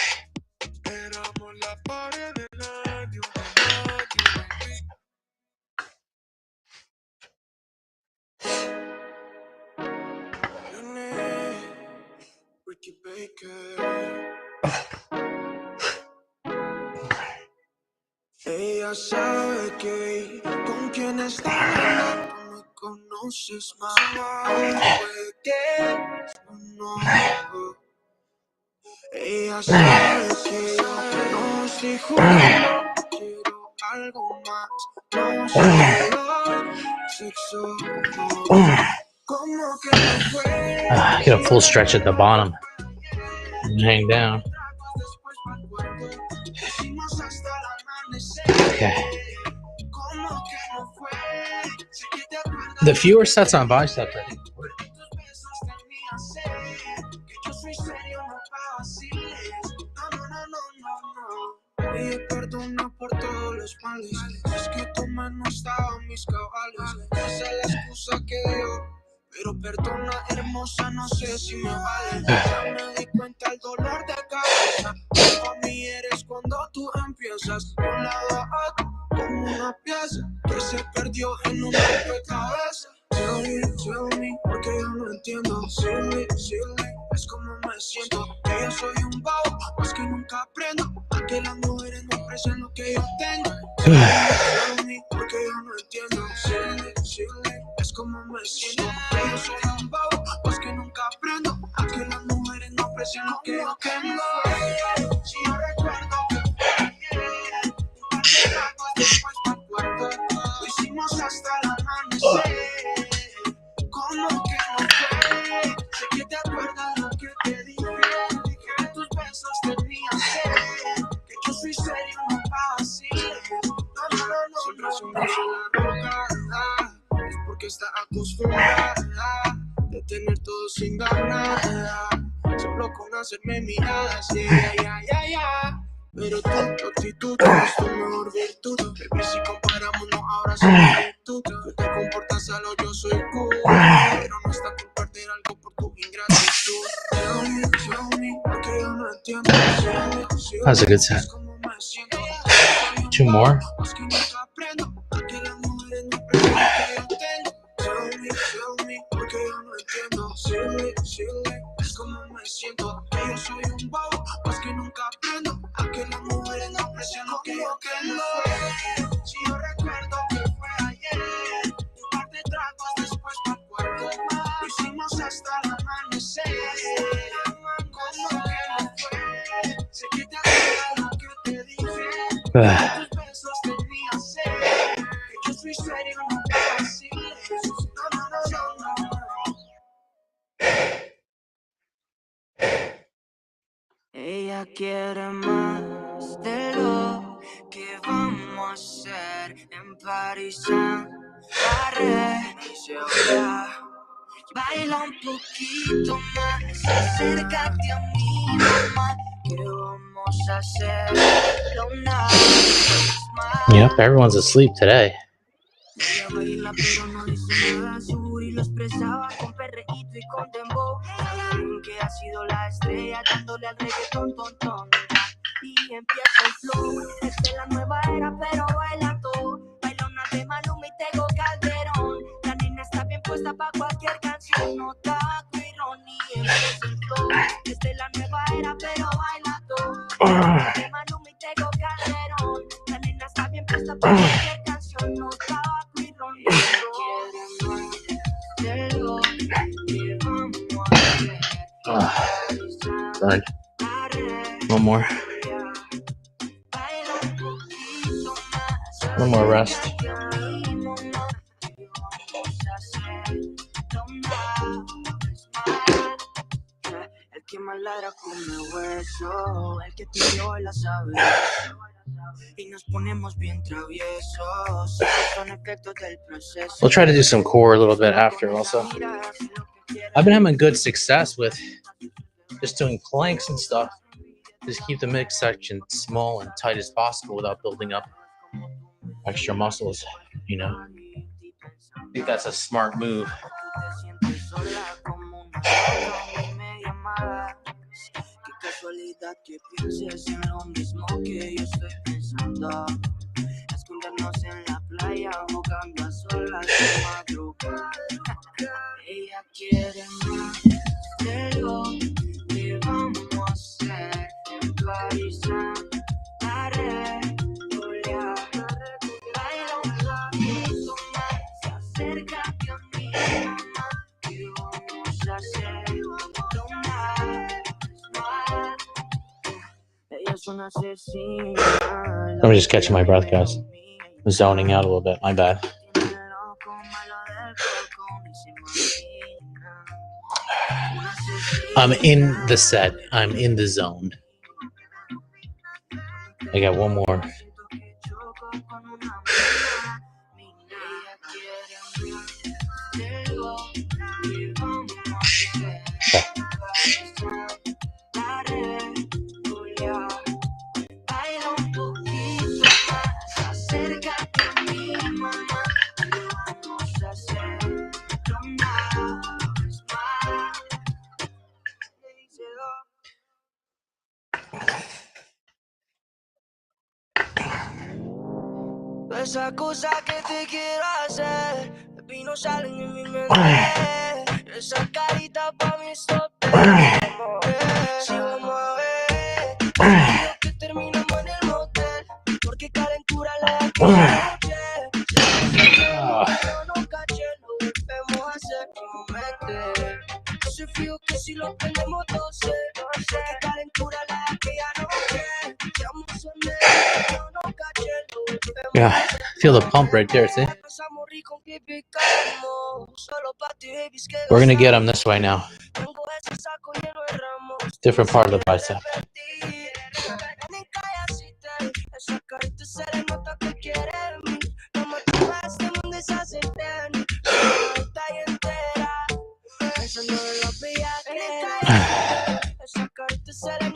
Ella sabe que con quien está hablando tú me conoces más. Puede que no. Ella sabe que yo no estoy jugando, quiero algo más. No solo sexo, como que no fue. Get a full stretch at the bottom and hang down. Okay. The fewer sets on bicep, I think. Oye, perdona por todos los males. Es que tu mano estaba en mis cabales. Esa es la excusa que dio. Pero perdona, hermosa, no sé si me vale. Ya me di cuenta el dolor de cabeza. Para mí eres cuando tú empiezas. De un lado a otro, como una pieza que se perdió en un rompecabezas. Tell me, porque yo no entiendo. Silly, es como me siento. Que yo soy un bobo, más que nunca aprendo. A que las mujeres no aprecian lo que yo tengo. Tell me, porque yo no entiendo. Silly, es como me siento. Que yo soy un bobo, más que nunca aprendo. A que las mujeres no aprecian lo que yo tengo. Si yo recuerdo que fue ayer, un par de tragos después pa'l cuarto. Lo hicimos hasta el amanecer. Como que no fue, sé que te acuerdas lo que te dije que tus besos tenían sed, que yo soy serio, no vaciles. No, siempre se la roca, es porque está acostumbrada de tener todo sin ganar, solo con hacerme miradas, yeah. Pero tu actitud es tu mejor virtud. Baby, si comparamos, no, ahora soy virtud. Tú te comportas a lo yo soy cool, pero no está por perder algo por tu ingratitud. Tell me, porque yo no entiendo. That's a good set. 2 more. Tell me, porque yo no entiendo. Silly, es como me siento. Que yo soy un bobo, más que nunca aprendo. A que las mujeres no aprecian lo que yo tengo. Si yo recuerdo que fue ayer, un par de tragos después pa'l cuarto. Lo hicimos hasta el amanecer. Como que no fue, sé que te acuerdas lo que te dije. Que tus besos tenían sed, que yo soy serio, no vaciles. No. Ella quiere más de lo que vamos a hacer en París. Baila un poquito más, acércate a mi mamá. ¿Qué vamos a hacer? Yep, everyone's asleep today. Ella baila pero no dice nada, su booty lo expresaba con perreíto y con dembow. Saben que ha sido la estrella dándole al reggaetón, y empieza el flow. Esta es la nueva era pero baila todo. Baila una de Maluma y Tego Calderón. La nena está bien puesta pa' cualquier canción. No taco y Ronnie, empieza el flow. Esta es la nueva era pero baila todo. Una de Maluma y Tego Calderón. La nena está bien puesta pa' cualquier canción. No taco. Done. One more. One more rest. El que más ladra come hueso, el que te dio la sabe. Y nos ponemos bien traviesos. Son efectos del proceso. We'll try to do some core a little bit after also. I've been having good success with just doing planks and stuff. Just keep the mix section small and tight as possible without building up extra muscles, you know. I think that's a smart move. Escondernos en la playa jugando a solas de madrugada. Ella quiere más de lo que vamos a hacer en París. La regular, baila un poquito más, acércate a mí, mamá, y vamos a hacer lo más. Ella es una asesina. I'm just catching my breath, guys. I'm zoning out a little bit. My bad. I'm in the set. I'm in the zone. I got one more. Esa cosa que te quiero hacer, vino salen en mi mente. Esa carita pa' mí si vamos a ver, quiero que terminamos en el motel, porque calentura la noche. Yo no caché, lo volvemos a hacer nuevamente. Yo soy frío que si lo prendemos 12, porque calentura la aquella noche. Yeah, feel the pump right there, see? We're gonna get him this way now. Different part of the bicep.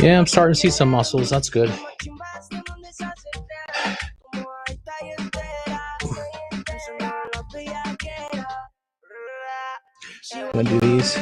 Yeah, I'm starting to see some muscles. That's good. I'm gonna do these.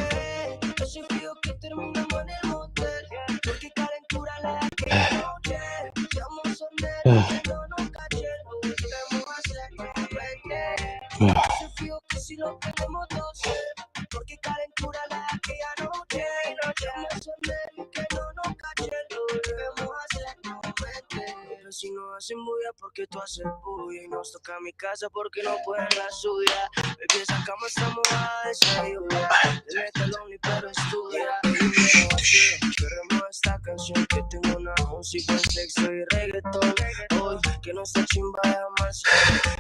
Si no hacen bulla porque tú haces bulla y nos toca mi casa porque no pueden la suya. Baby, esa cama está mojada de esa lluvia. Le meto el only pero estudia. Queremos esta canción que tengo una música, sexo y reggaetón. Hoy que no está chimba de amarse,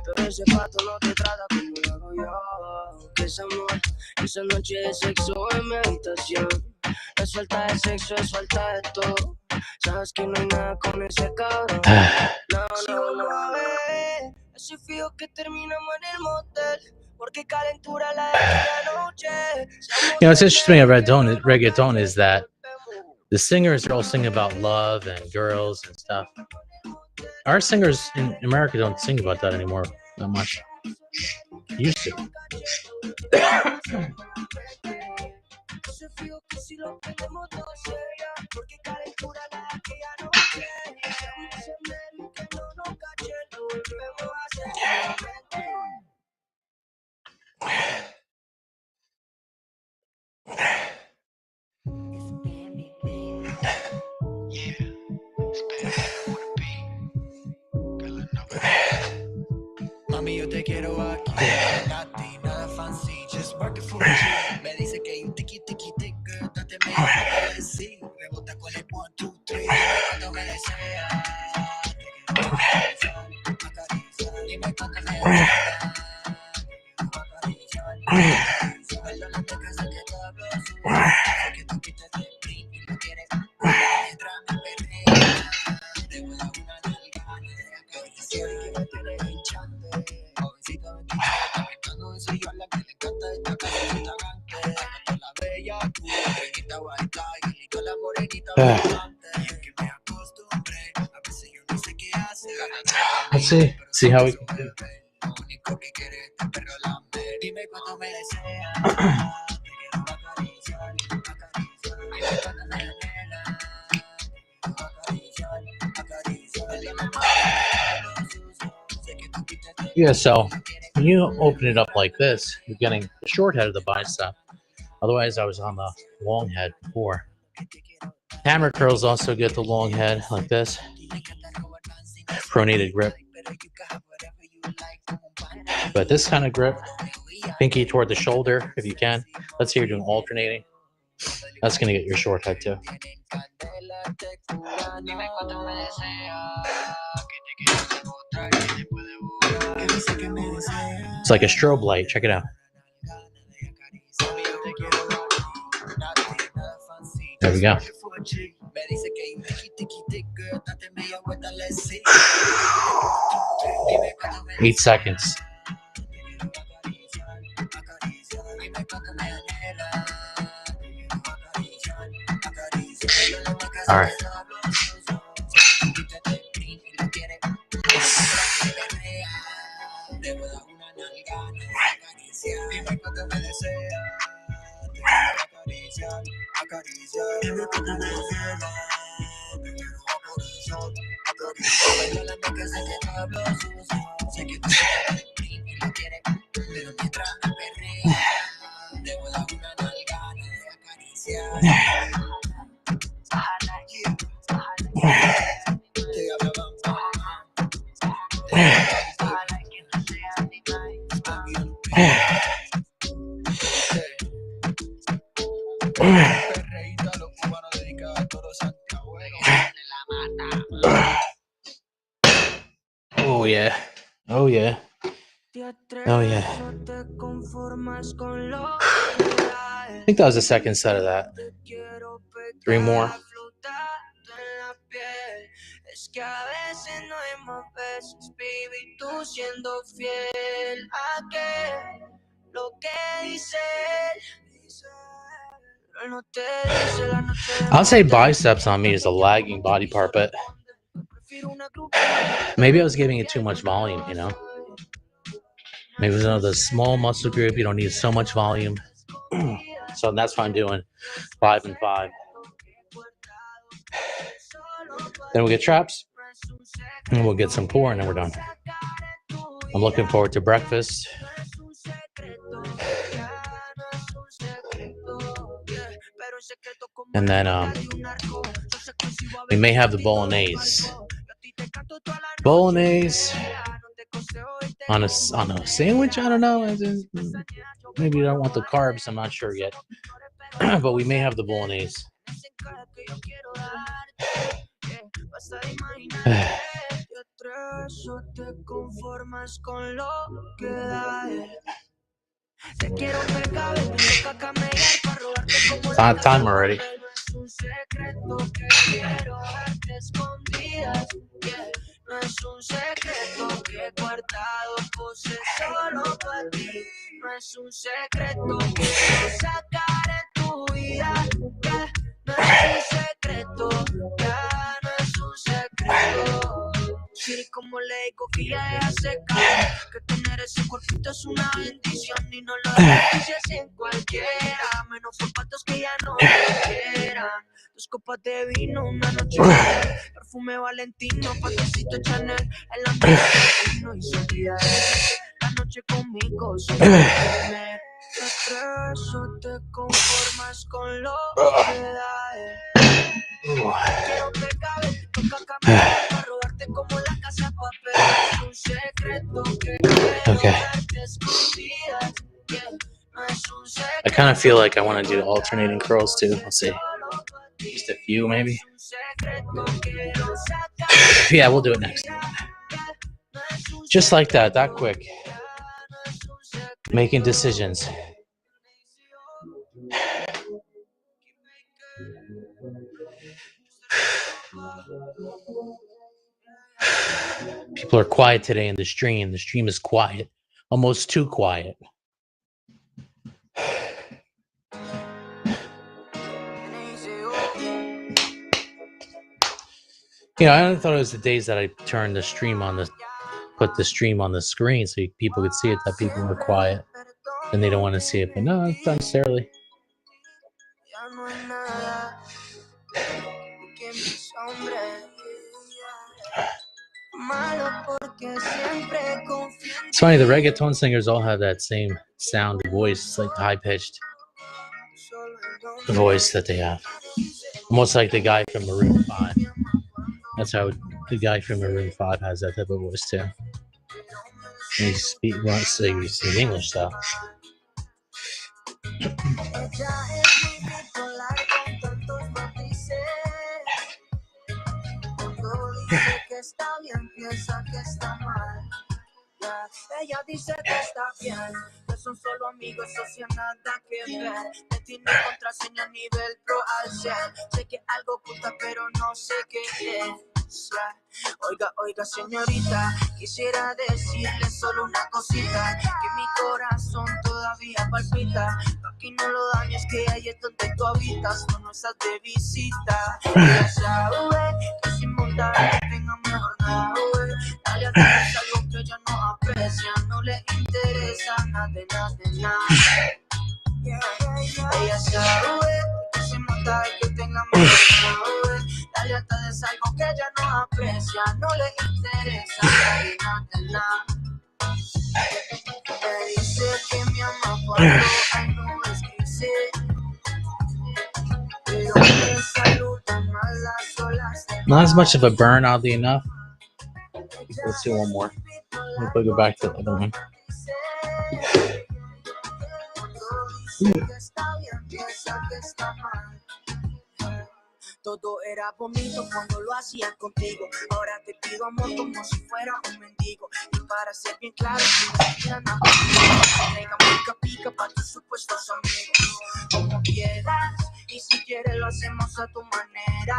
pero ese pato no te trata como lo hago yo. Que es amor, esa noche de sexo en mi habitación. Es falta de sexo, es falta de todo. Sabes que no hay nada con ese cabrón. No, ese fío que terminamos en el motel. Porque calentura la de aquella noche. You know, what's interesting about reggaeton is that the singers are all singing about love and girls and stuff. Our singers in America don't sing about that anymore that much. Used to. Mami, yo te quiero aquí, nada fancy, just working for me. Me dice que you tiki tiki tick, girl, date me sí, rebota con el 1, 2, Let's see. See how we can do. Yeah, so when you open it up like this, you're getting the short head of the bicep. Otherwise, I was on the long head before. Hammer curls also get the long head like this. Pronated grip. But this kind of grip, pinky toward the shoulder if you can. Let's say you're doing alternating. That's going to get your short head too. It's like a strobe light. Check it out. There we go. 8 seconds. All right. Oh yeah. Oh yeah. Oh yeah. I think that was the second set of that. 3 more. I'll say biceps on me is a lagging body part, but maybe I was giving it too much volume, you know? Maybe it's another small muscle group. You don't need so much volume. So that's why I'm doing 5 and 5. Then we'll get traps. And we'll get some core, and then we're done. I'm looking forward to breakfast. And then we may have the bolognese. Bolognese on a sandwich. I don't know. Maybe you don't want the carbs. I'm not sure yet. But we may have the bolognese. It's on time already. Sí, como le digo que ya deja secar, que tener ese cuerpito es una bendición y no lo desperdicias en cualquiera, menos zapatos que ya no te quieran, 2 copas de vino, una noche perfume Valentino, patecito Chanel, el ambiente fino y solía la noche conmigo, sin tener estrés o te conformas con lo que da. Quiero pegar, toca caminar para robarte como la casa papel. Es un secreto que Okay. I kind of feel like I want to do alternating curls too. Let's see. Just a few, maybe. Yeah, we'll do it next. Just like that quick. Making decisions. People are quiet today in the stream. The stream is quiet, almost too quiet. You know, I thought it was the days that I turned the stream on put the stream on the screen so people could see it, that people were quiet and they don't want to see it. But no, not necessarily. It's funny, the reggaeton singers all have that same sound voice. It's like high-pitched voice that they have. Almost like the guy from Maroon 5. That's how the guy from Maroon 5 has that type of voice too. And he speaks in English though. Ella dice que está bien, que son solo amigos, eso nada que ver. Me tiene contraseña a nivel pro al 100. Sé que algo oculta, pero no sé qué es. Oiga, señorita, quisiera decirle solo una cosita, que mi corazón todavía palpita. Aquí no lo dañes, que ahí es donde tú habitas, no estás de visita. Ella sabe que sin montar que tenga mejor nada, dale a través algo que ella no aprecia, no le interesa nada de nada. Ella sabe que sin montar que tenga mejor nada, dale a través algo que ella no aprecia, no le interesa nada de nada. Me dice que me ama cuando hay nubes grises, pero me saludan a las olas. Not as much of a burn, oddly enough. Let's do one more. We'll go back to the other one. Todo era bonito cuando lo hacía contigo. Ahora te pido amor como si fuera un mendigo. Y para ser bien claro, si no quieran nada conmigo, entrega pica pica para tus supuestos amigos. Como quieras, y si quieres lo hacemos a tu manera.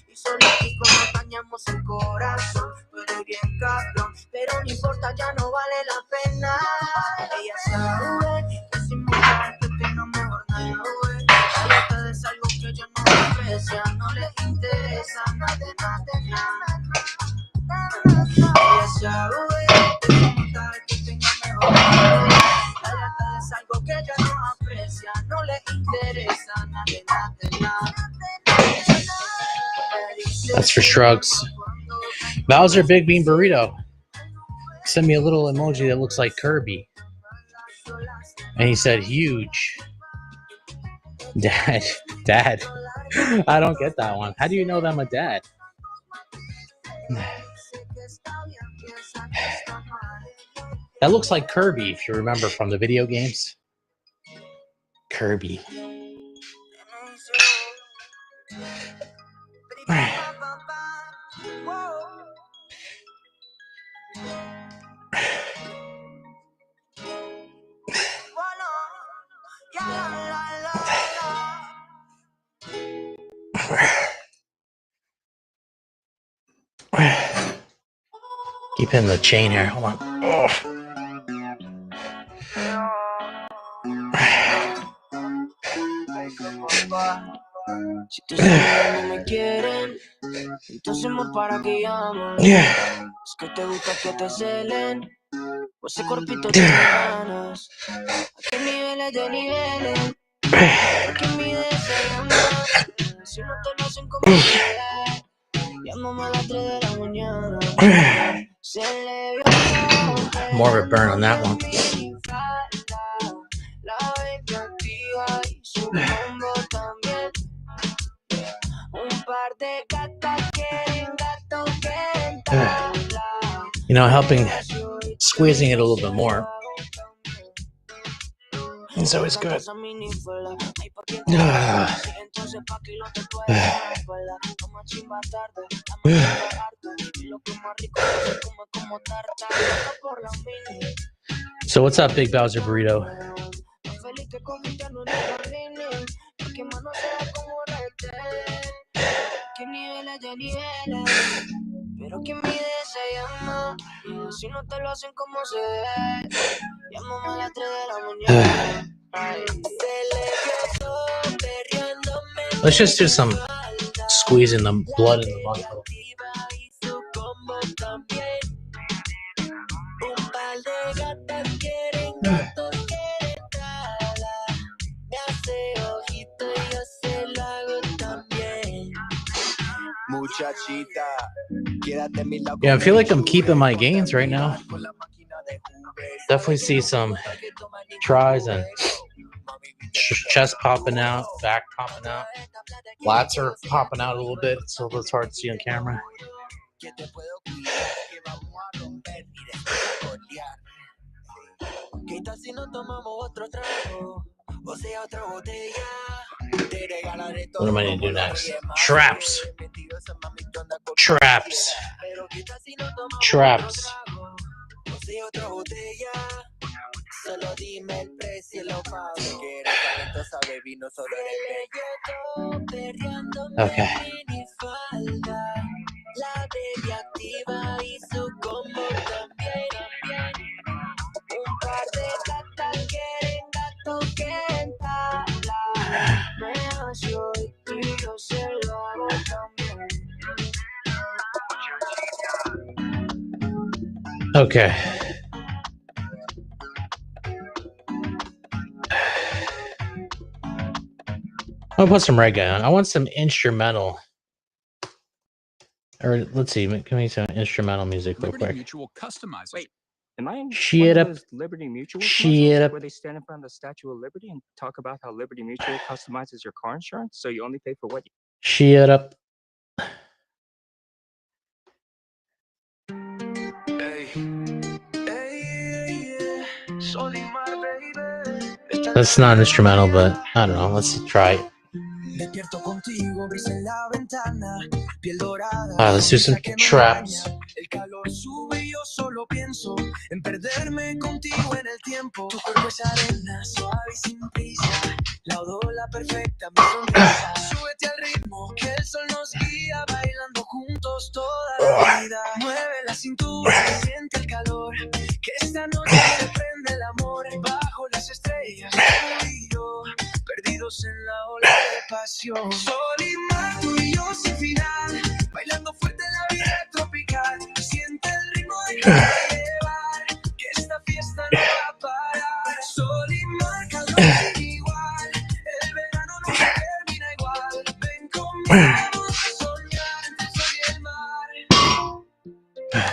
Y solo aquí nos dañamos el corazón. Tú eres bien cabrón, pero no importa, ya no vale la pena. Ella sabe que sin mujer que tenga mejor nada, güey. Ella es algo que ella no aprecia, no le interesa nada de nada. Ella sabe que sin mujer que tenga mejor nada, güey. Ella es algo que ella no aprecia, no le interesa nada de nada. That's for Shrugs. Bowser Big Bean Burrito. Send me a little emoji that looks like Kirby. And he said, huge. Dad. I don't get that one. How do you know that I'm a dad? That looks like Kirby, if you remember from the video games. Kirby. Keep hitting the chain here. Hold on. Oh. Si tus amigos no me quieren, entonces amor para que llaman. Es que te gusta que te celen, o ese corpito tiene ganas. ¿A qué niveles de niveles? Porque mi deseo más. Si no te lo hacen como quieres, llámame a las 3 de la mañana. Se le vio More of a burn on that one. La baby activa y su combo también. Un par de gatas quieren gato que You know, helping squeezing it a little bit more. It's always good. So what's up, Big Bowser Burrito? Let's just do some squeezing the blood in the muscle. Yeah, I feel like I'm keeping my gains right now. Definitely see some tries and chest popping out, back popping out. Lats are popping out a little bit, so it's hard to see on camera. What am I going to do next? Traps. Traps. Traps. Okay. Okay. I'll put some reggae on. I want some instrumental. Or let's see, can we some instrumental music real Liberty quick? Mutual customizes. Wait, am I in Shit one of up. those Liberty Mutual Shit commercials up. where they stand in front of the Statue of Liberty and talk about how Liberty Mutual customizes your car insurance so you only pay for what you... Shit up. That's not instrumental, but I don't know. Let's try it. Let's do some traps. En la ola de pasión, sol y mar, tú y yo sin final, bailando fuerte en la vida tropical. Siente el ritmo, déjate llevar, que esta fiesta no va a parar. Sol y mar, calor sin igual, el verano no se termina igual. Ven conmigo, vamos a soñar entre el sol y el mar.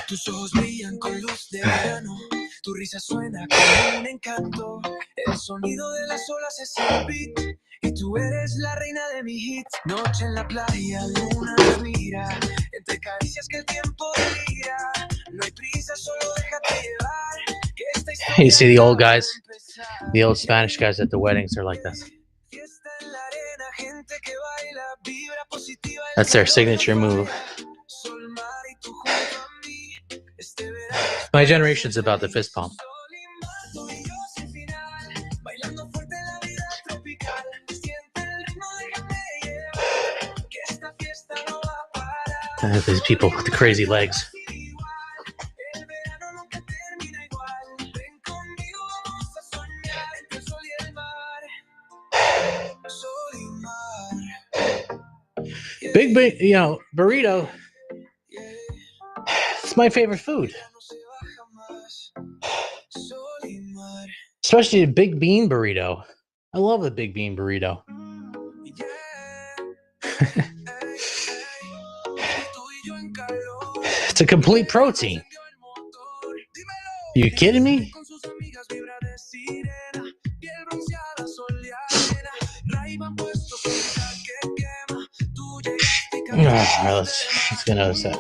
Tus ojos brillan con luz de verano, tu risa suena como un encanto. El sonido de las olas es el beat. Y tú eres la reina de mi hit. Noche en la playa, luna nos mira, entre caricias que el tiempo delira. No hay prisa, solo déjate llevar, que esta historia. You see the old guys, the old Spanish guys at the weddings are like this. That's their signature move. My generation's about the fist pump. These people with the crazy legs. Big, you know, burrito. It's my favorite food. Especially a big bean burrito. I love a big bean burrito. It's a complete protein. Are you kidding me? Let's get another set.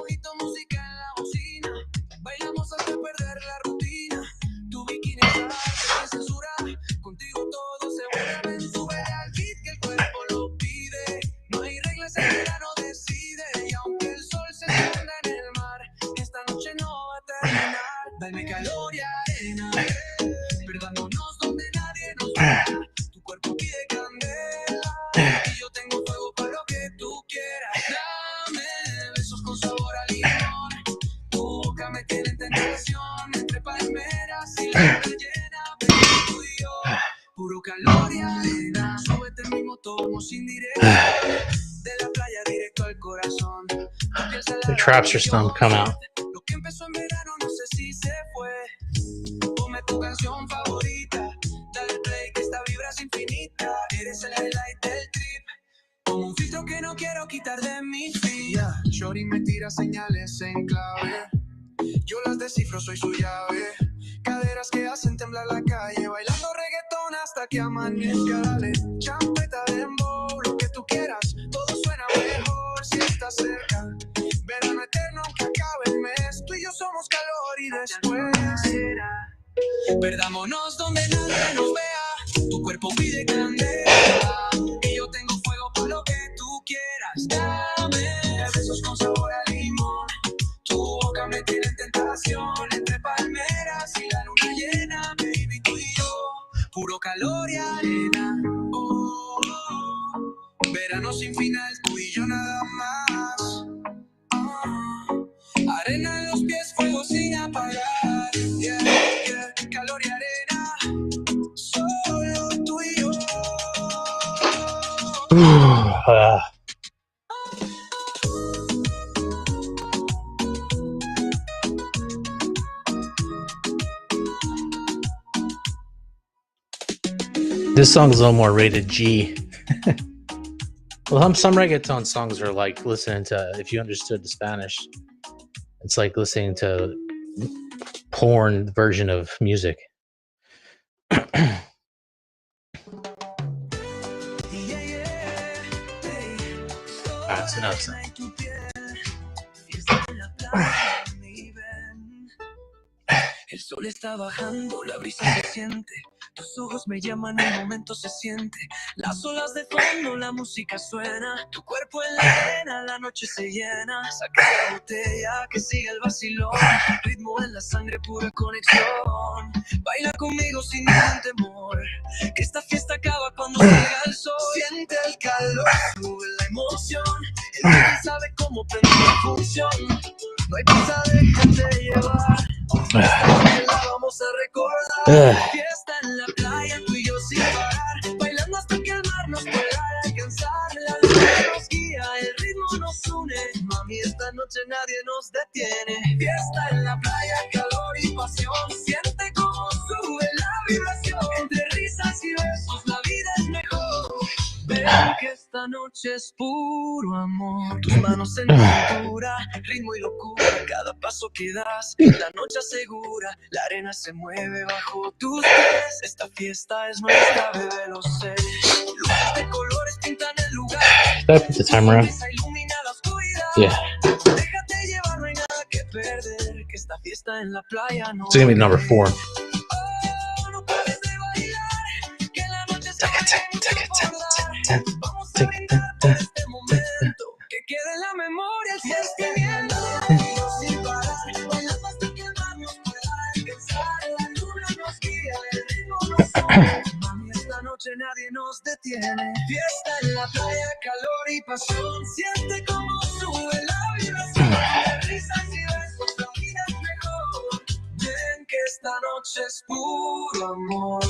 The traps are starting to come out. Como un filtro que no quiero quitar de mi vida. Shorty me tira señales en clave. Yo las descifro, soy su llave. Caderas que hacen temblar la calle. Bailando reggaetón hasta que amanezca. Dale, champeta, dembow, lo que tú quieras. Todo suena mejor si estás cerca. Verano eterno que acabe el mes. Tú y yo somos calor y después perdámonos donde nadie nos vea. Tu cuerpo pide candela y yo tengo fuego por lo que tú quieras. Dame besos con sabor a limón. Tu boca me tiene en tentación. Entre palmeras y la luna llena, baby, tú y yo, puro calor y arena. Oh, oh, oh. Verano sin final, tú y yo nada más. Oh, arena en los pies, fuego sin apagar. Yeah, yeah, calor y arena. Solo tú y yo. This song is a little more rated G. Well, some reggaeton songs are like listening to, if you understood the Spanish, it's like listening to porn version of music. That's enough. El sol está bajando, la brisa se siente. Tus ojos me llaman, el momento se siente. Las olas de fondo, la música suena. Tu cuerpo en la arena, la noche se llena. Saca la botella, que siga el vacilón. Ritmo en la sangre, pura conexión. Baila conmigo sin ningún temor. Que esta fiesta acaba cuando salga el sol. Siente el calor, sube la emoción. El DJ sabe cómo prender la función. No hay prisa, déjate llevar. La vamos a recordar. Fiesta en la playa, tú y yo sin parar. Bailando hasta que el mar nos pueda alcanzar. La luna nos guía, el ritmo nos une. Mami, esta noche nadie nos detiene. Fiesta en la playa, calor y pasión. Siente cómo sube la vibración. Entre risas y besos la vida es mejor. Ven que esta noche es puro amor. Tus manos en la cintura, ritmo y locura. Cada paso que das, la noche asegura. La arena se mueve bajo tus pies. Esta fiesta es nuestra, bebé, lo sé. Luces de colores pintan el lugar. Should I put the timer on? Ilumina la oscuridad. Yeah. Déjate llevar, no hay nada que perder. Que esta fiesta en la playa no. It's gonna be number 4. No pares de bailar, que la noche se vamos a brindar por este momento, que quede en la memoria el sentimiento. Sin parar, bailando hasta que el mar nos pueda alcanzar. La luna nos guía, el ritmo nos une. Mami, esta noche nadie nos detiene. Fiesta en la playa, calor y pasión. Siente cómo sube la vibración. De risas y besos, la vida es mejor. Ven que esta noche es puro amor.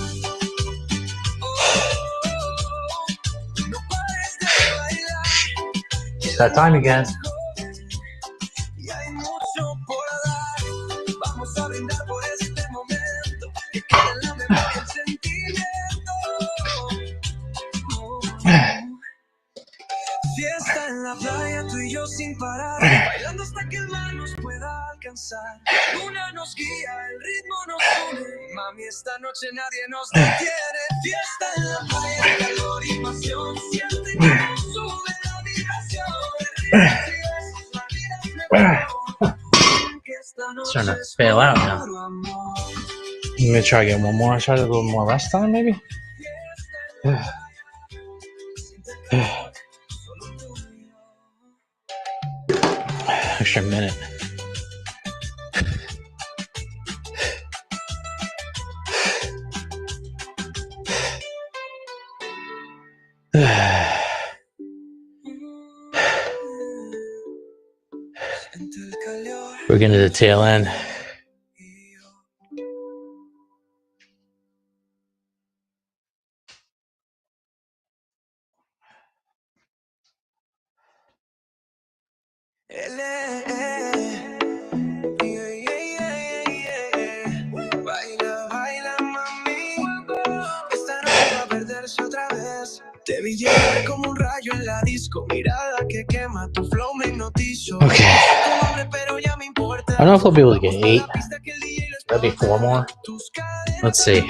No pares de bailar. It's that time again. Y hay mucho por dar. Vamos a brindar por este momento. Que quede en la memoria el sentimiento. Fiesta en la playa, tú y yo sin parar. Bailando hasta que el mar nos pueda alcanzar. Luna nos guía, el ritmo nos une. Mami, esta noche nadie nos detiene. Fiesta en la playa, calor y pasión. Siente cómo sube la vibración. Risas y besos, la vida es mejor. Que esta noche Starting to es fail out now. puro amor. I'm gonna try to get one more. Try to do a little more rest time, maybe. Extra minute. We're getting to the tail end. Baila, baila, mami. Esta noche va a perderse otra vez. Te vi llegar como un rayo en la disco. Mirada que quema, tu flow me hipnotizó. Okay. Pero ya me importa. I don't know if we'll be able to get 8. That'd be 4 more. Let's see.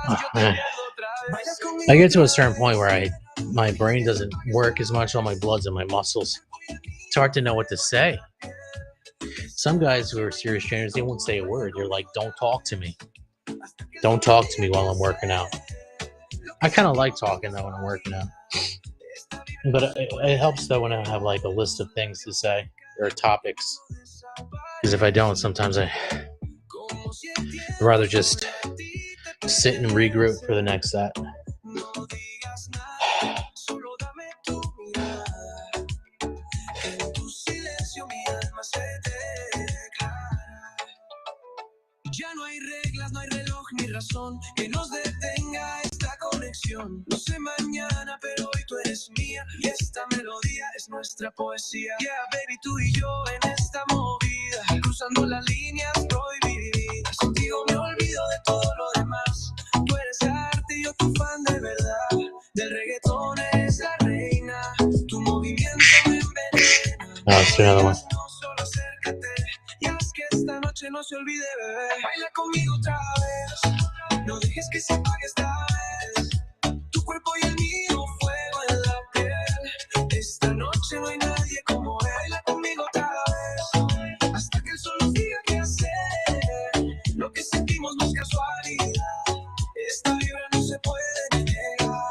Oh, man. I get to a certain point where my brain doesn't work as much, all my blood's in my muscles. It's hard to know what to say. Some guys who are serious trainers, they won't say a word. They're like, don't talk to me. Don't talk to me while I'm working out. I kind of like talking, though, when I'm working out. But it helps, though, when I have, like, a list of things to say or topics. Because if I don't, sometimes I'd rather just sit and regroup for the next set. Ya no hay reglas, no hay reloj ni razón que nos detenga esta conexión. No sé mañana, pero hoy tú eres mía y esta melodía es nuestra poesía. Yeah, baby, tú y yo en esta movida, cruzando las líneas prohibidas. Contigo me olvido de todo lo demás. Tú eres arte y yo tu fan de verdad. Del reggaetón eres la reina. Tu movimiento me envenena. Oh, let's do another one. Solo acércate. Y haz que esta noche no se olvide, bebé. Baila conmigo otra vez. No dejes que se apague esta vez. Tu cuerpo y el mío, fuego en la piel. Esta noche no hay nadie como él. Baila conmigo otra vez. Hasta que el sol nos diga qué hacer. Lo que sentimos no es casualidad. Esta vibra no se puede negar.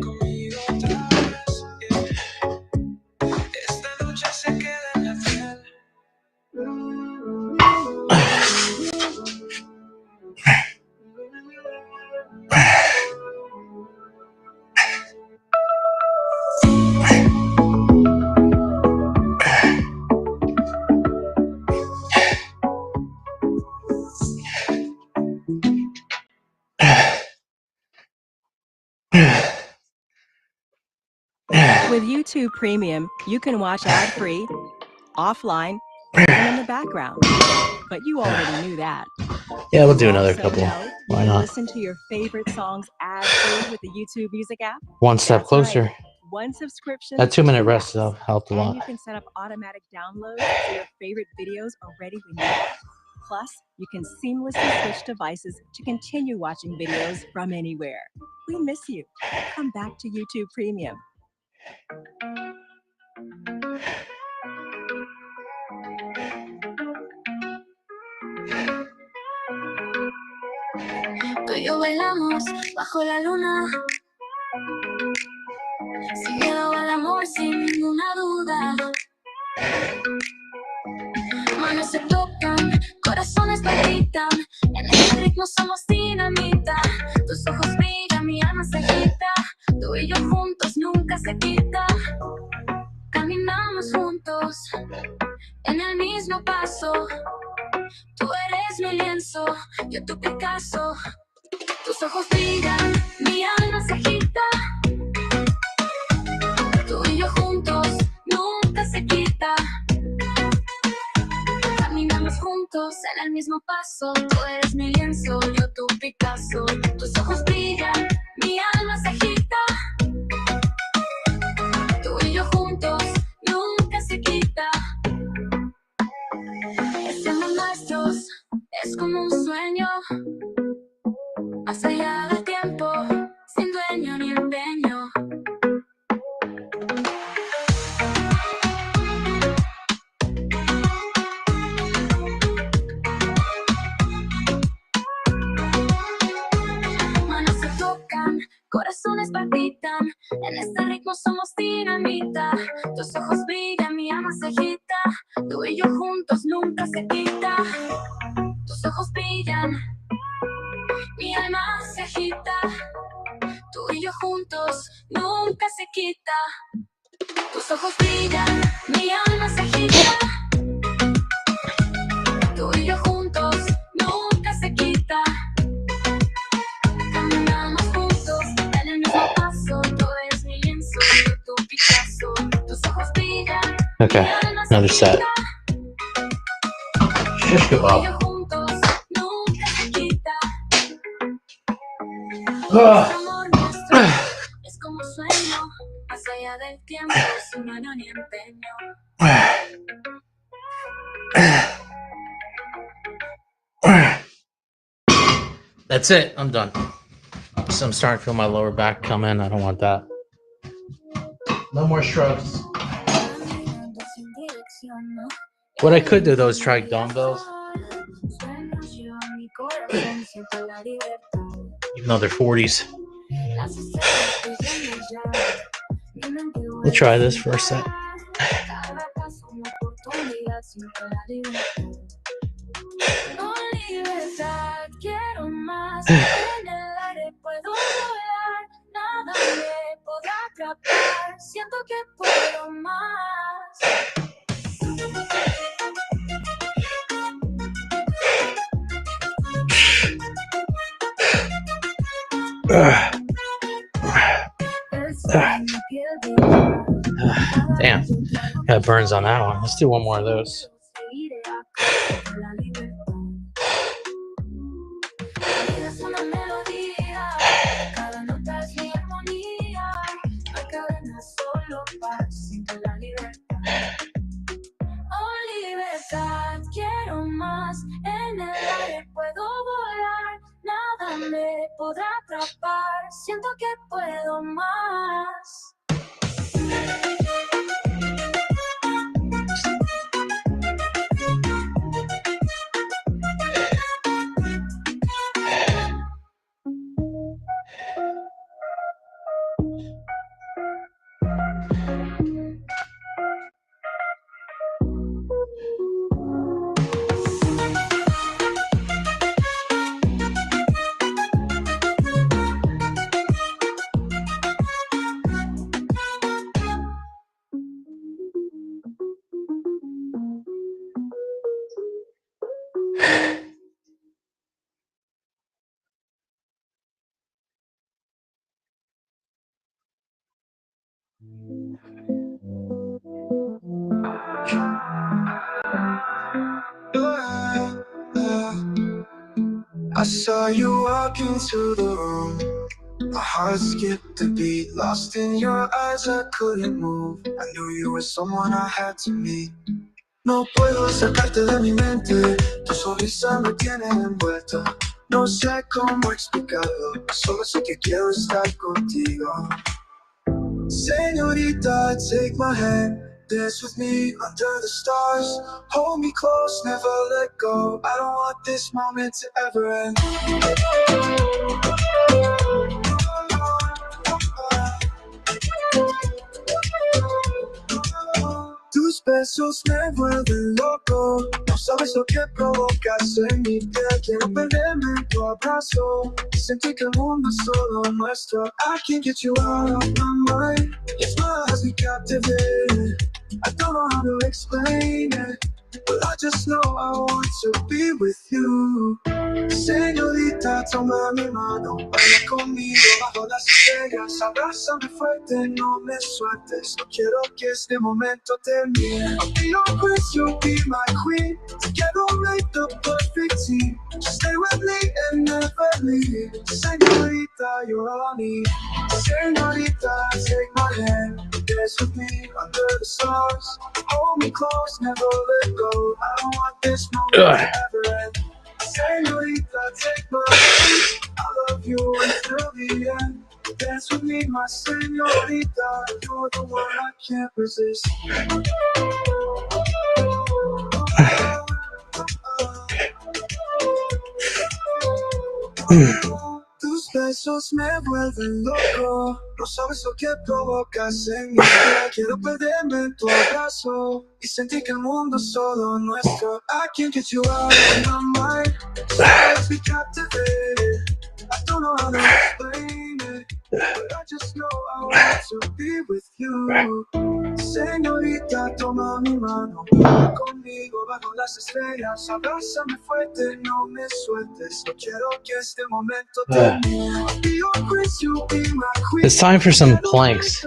Conmigo otra vez. Esta noche se queda en la piel. With YouTube Premium, you can watch ad-free, offline, and in the background. But you already knew that. Yeah, we'll do another Also couple. know you Why can not? listen to your favorite songs ad-free with the YouTube Music app. One step That's closer. right. One subscription. That 2-minute 2 rest apps. helped a And lot. you can set up automatic downloads so your favorite videos are ready when you want. Plus, you can seamlessly switch devices to continue watching videos from anywhere. We miss you. Come back to YouTube Premium. Tú y yo bailamos bajo la luna, sin miedo al amor, sin ninguna duda. Manos se tocan, corazones palpitan, en este ritmo somos dinamita. Tus ojos brillan, mi alma se agita, tú y yo juntos nunca se quita. Caminamos juntos, en el mismo paso. Tú eres mi lienzo, yo tu Picasso. Tus ojos brillan, mi alma se agita. Tú y yo juntos, nunca se quita. Caminamos juntos en el mismo paso. Tú eres mi lienzo, yo tu Picasso. Tus ojos brillan, mi alma se agita. Tú y yo juntos, nunca se quita. Este amor nuestro es como un sueño, más allá del tiempo, sin dueño ni empeño. Manos se tocan, corazones palpitan, en este ritmo somos dinamita. Tus ojos brillan, mi alma se agita, tú y yo juntos nunca se quita. Tus ojos brillan, mi alma se agita, tú y yo juntos. Okay, another set. Shish kebab. That's it. I'm done. So I'm starting to feel my lower back come in. I don't want that. No more shrugs. What I could do though is try dumbbells. Even though they're 40s. We'll try this for a set. Damn, got burns on that one. Let's do one more of those. I saw you walk into the room. My heart skipped a beat, lost in your eyes, I couldn't move. I knew you were someone I had to meet. No puedo sacarte de mi mente, tu sonrisa me tiene envuelto. No sé cómo explicarlo, solo sé que quiero estar contigo. Señorita, take my hand, dance with me under the stars. Hold me close, never let go. I don't want this moment to ever end. Tus besos me vuelven loco. No sabes lo que provocas en mi piel. Quiero perderme en tu abrazo y sentir que el mundo es solo nuestro. I can't get you out of my mind. Your smile has me captivated. I don't know how to explain it, but I just know I want to be with you. Señorita, toma mi mano, baila conmigo bajo las estrellas. Abrázame fuerte, no me sueltes. No quiero que este momento termine. I'll be your prince, you'll be my queen. Together we'll make the perfect team. Just stay with me and never leave. Señorita, you're all I need. Señorita, take my hand, dance with me under the stars. Hold me close, never let go. I don't want this moment to ever end. Señorita, take my hand. I love you until the end. Dance with me, my señorita. You're the one I can't resist. Tus besos me vuelven loco. No sabes lo que provocas en mi piel. Quiero perderme en tu abrazo y sentir que el mundo es solo nuestro. I can't get you out of my mind. So let's be captivated. I don't know how to explain it, but I just know I want to be with you. Señorita, toma mi mano, baila conmigo bajo las estrellas. Abrázame fuerte, no me sueltes. No quiero que este momento termine. I'll be your prince, you'll be my queen. It's time for some planks.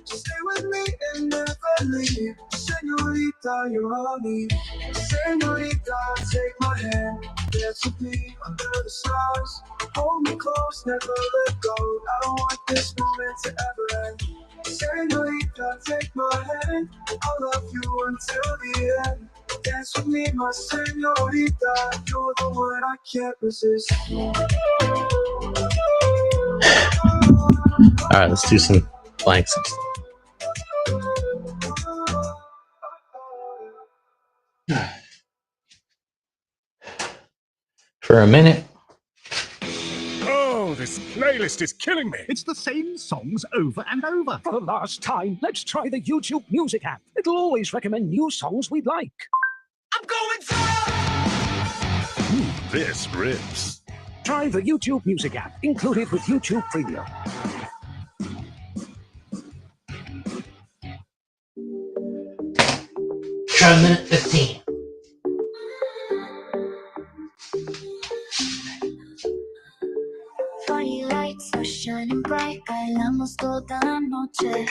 Stay with me and never leave. Señorita, you're all me. Señorita, take my hand. Dance with me under the stars. Hold me close, never let go. I don't want this moment to ever end. Señorita, take my hand. I'll love you until the end. Dance with me, my señorita. You're the one I can't resist. All right, let's do some planks. For a minute. Oh, this playlist is killing me. It's the same songs over and over. For the last time, let's try the YouTube Music app. It'll always recommend new songs we'd like. I'm going to... This rips. Try the YouTube Music app, included with YouTube Premium. Try a minute 15. Funny lights are shining bright. Bailamos toda la noche.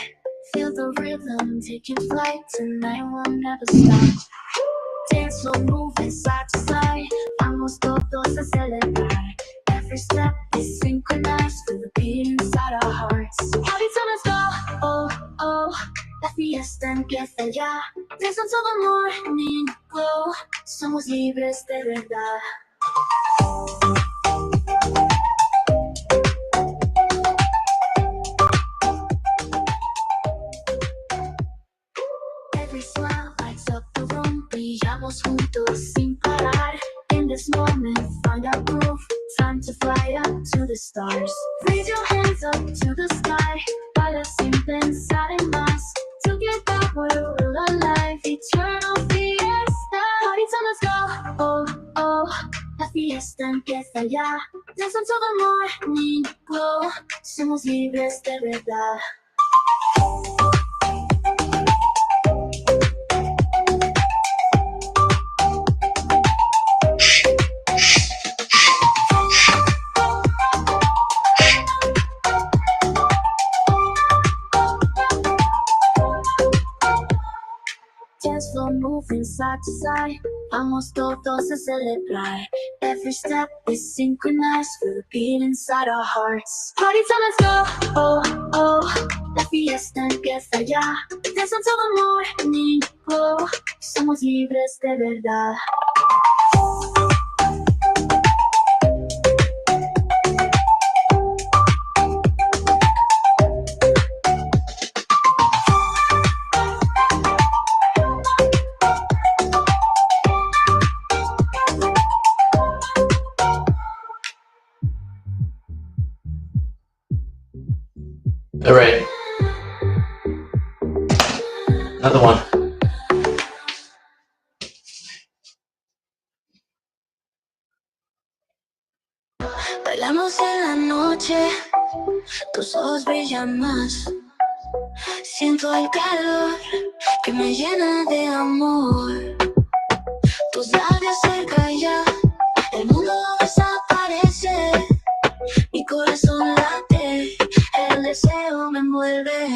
Feel the rhythm taking flight. Tonight will never stop. Dance slow, moving side to side. Vamos todos a celebrar. Every step is synchronized with the beat inside our hearts. Party time is go, oh, oh. La fiesta empieza ya. Dance until the morning glow. Somos libres de verdad. Every smile lights up the room. Brillamos juntos sin parar. In this moment, find our groove. Time to fly up to the stars. Raise your hands up to the sky. Para siempre pensar en más. Together we're alive. Eternal fiesta. Party time, let's go. Oh, oh. La fiesta empieza ya. Dance until the morning glow. Somos libres de verdad. Dance floor moving side to side. Vamos todos a celebrar. Every step is synchronized with the beat inside our hearts. Party time, let's go. Oh, oh. La fiesta empieza ya. Dance until the morning glow. Somos libres de verdad. All right. Another one. Bailamos en la noche, tus ojos brillan más. Siento el calor que me llena de amor. Tus labios cerca ya, el mundo desaparece. Mi corazón late, el deseo me envuelve.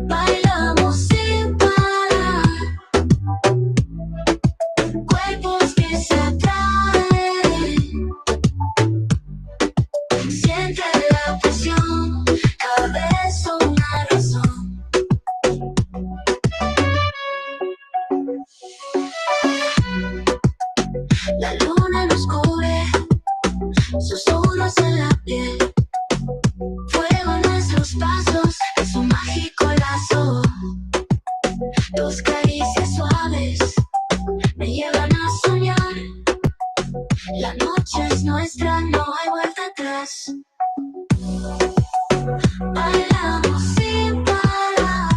Bailamos sin parar, cuerpos que se atraen. Siente la presión, cada vez una razón. La luna nos cubre, susurros en la piel. Fuego en nuestros pasos, es un mágico lazo. Tus caricias suaves me llevan a soñar. La noche es nuestra, no hay vuelta atrás. Bailamos sin parar.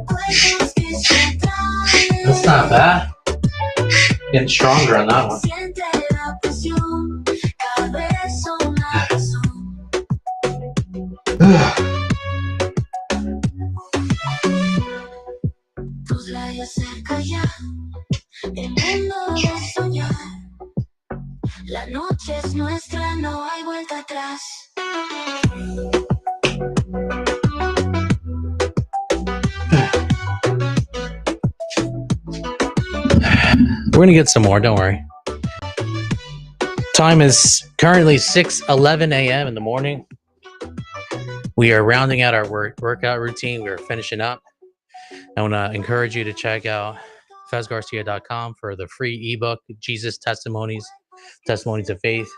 Cuerpos que se atraen. That's not bad. Getting stronger on that one. Siente la presión, cada vez una razón. Tus labios cerca ya, el mundo de soñar. La noche es nuestra, no hay vuelta atrás. We're gonna get some more. Don't worry. Time is currently 6:11 a.m. in the morning. We are rounding out our workout routine. We're finishing up. I want to encourage you to check out fezgarcia.com for the free ebook, Jesus Testimonies, Testimonies of Faith.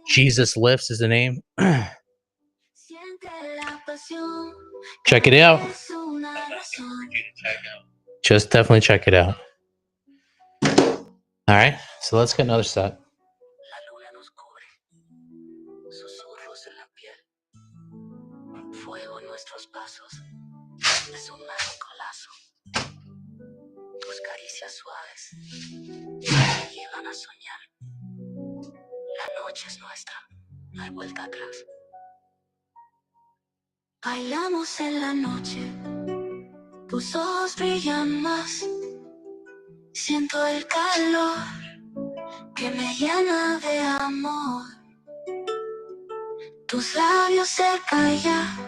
Jesus Lifts is the name. Check it out. Just definitely check it out. All right, so let's get another set. Bailamos en la noche, tus ojos brillan más. Siento el calor que me llena de amor. Tus labios cerca ya,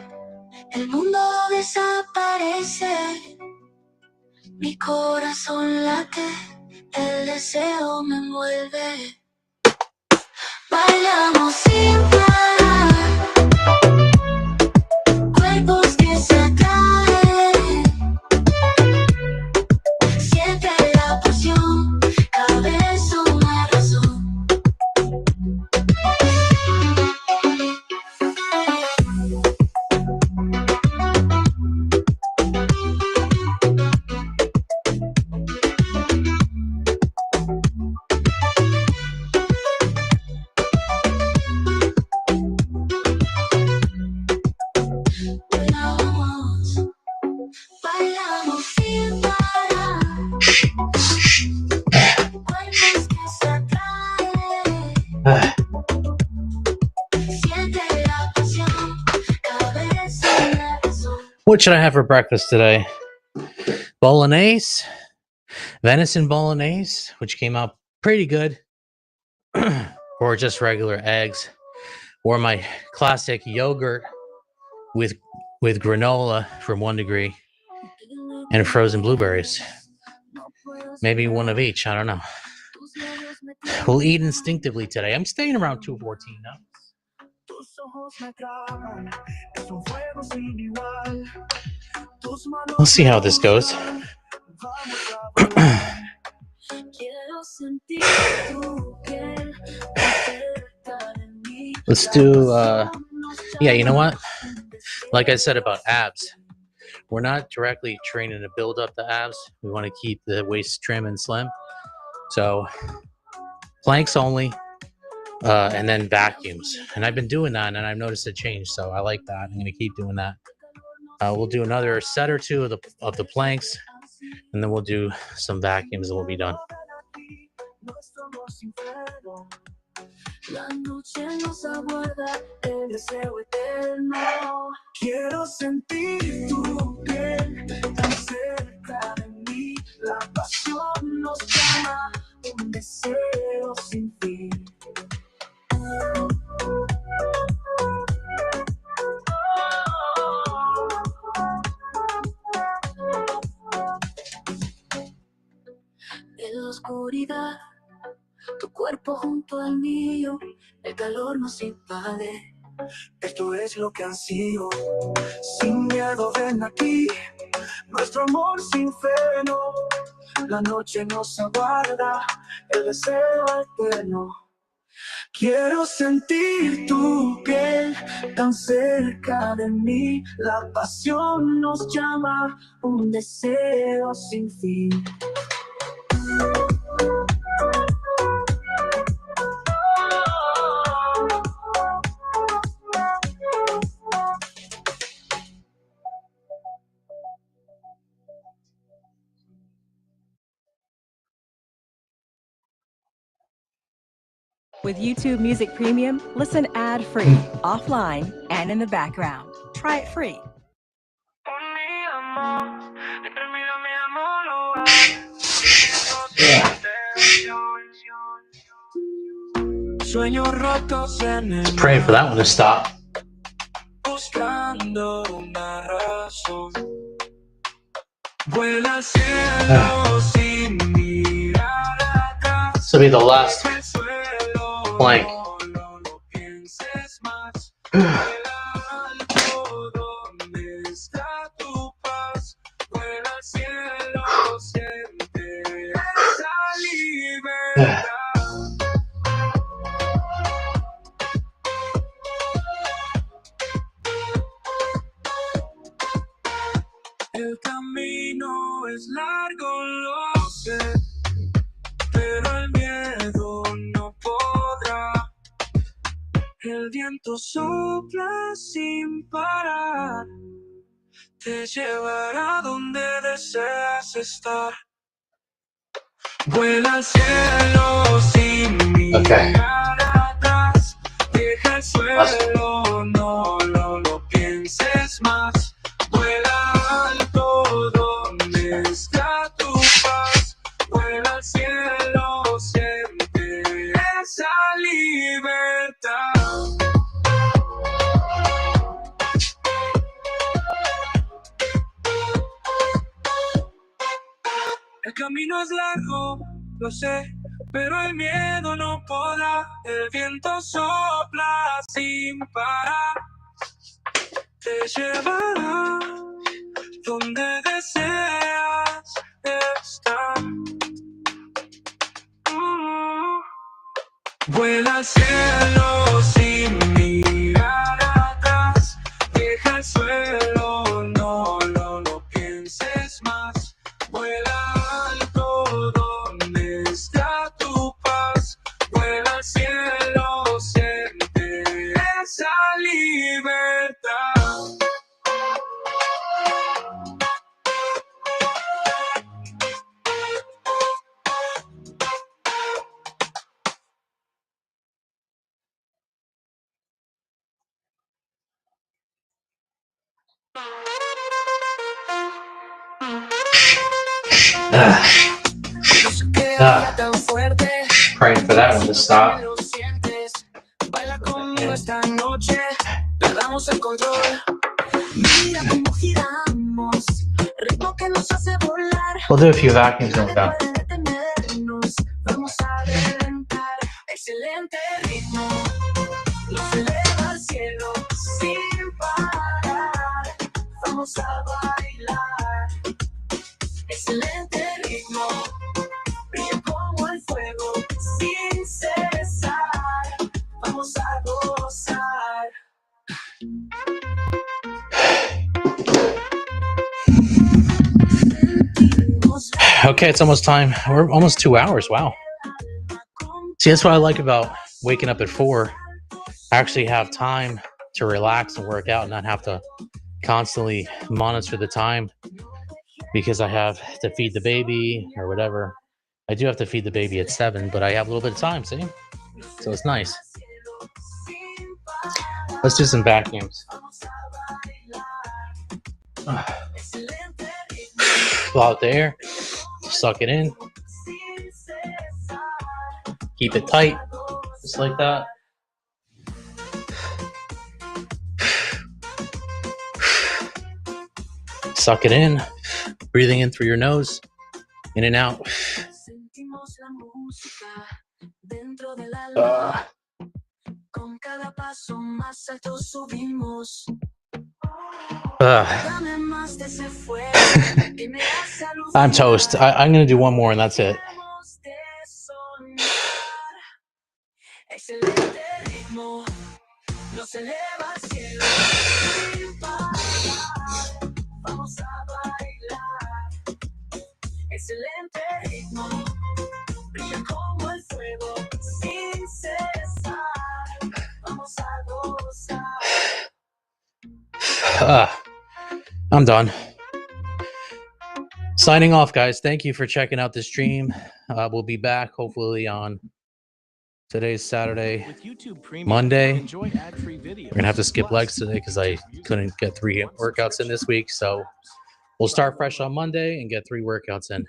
el mundo desaparece. Mi corazón late, el deseo me envuelve. Bailamos sin parar, cuerpos que se atraen. Siente la pasión, cada beso una razón. Bailamos sin parar, cuerpos que se atraen. Siente la pasión, cada beso una razón. What should I have for breakfast today? Bolognese, venison bolognese, which came out pretty good, or just regular eggs, or my classic yogurt with granola from 1 Degree and frozen blueberries. Maybe one of each. I don't know. We'll eat instinctively today. I'm staying around 2:14 now. We'll see how this goes. Let's do, yeah, you know what? Like I said about abs, we're not directly training to build up the abs. We want to keep the waist trim and slim. So planks only, and then vacuums. And I've been doing that, and I've noticed a change. So I like that. I'm going to keep doing that. We'll do another set or two of the planks, and then we'll do some vacuums, and we'll be done. La noche nos aguarda el deseo eterno. Quiero sentir tu piel tan cerca de mí. La pasión nos llama, un deseo sin fin. En la oscuridad, tu cuerpo junto al mío, el calor nos invade. Esto es lo que ansío. Sin miedo ven aquí, nuestro amor sin freno. La noche nos aguarda, el deseo eterno. Quiero sentir tu piel tan cerca de mí. La pasión nos llama, un deseo sin fin. With YouTube Music Premium, listen ad-free, offline, and in the background. Try it free. Praying for that one to stop. Buscando una razón. Vuela al cielo sin mirar will be the last plank. El camino es largo, lo sé, pero el miedo no podrá. El viento sopla sin parar, te llevará donde deseas estar. Vuela al cielo sin mirar atrás, deja el suelo, no lo pienses más. Vuela alto donde está tu paz, vuela al cielo, siente esa libertad. El camino es largo, lo sé, pero el miedo no podrá. El viento sopla sin parar, te llevará donde deseas estar. Vuela al cielo sin mirar atrás, deja el suelo, no lo pienses más. Vuela alto donde está tu paz, vuela al cielo, siente esa libertad. Praying for that one to stop. Baila conmigo esta noche, perdamos el control. Mira cómo giramos, ritmo que nos hace volar. We'll do a few vacuums and we're done. Vamos a adelantar, excelente ritmo, los eleva al cielo sin parar. Vamos a bailar, excelente ritmo, brilla como el fuego sin cesar. Vamos a gozar. Okay, it's almost time. We're almost 2 hours. Wow. See, that's what I like about waking up at 4. I actually have time to relax and work out and not have to constantly monitor the time because I have to feed the baby or whatever. I do have to feed the baby at 7, but I have a little bit of time, see? So it's nice. Let's do some vacuums. Blow out the air. Suck it in. Keep it tight. Just like that. Suck it in. Breathing in through your nose. In and out. I'm toast. I'm going to do one more and that's it. I'm done. Signing off, guys. Thank you for checking out the stream. We'll be back hopefully on today's Saturday, Monday. We're gonna have to skip legs today because I couldn't get 3 workouts in this week. So we'll start fresh on Monday and get 3 workouts in.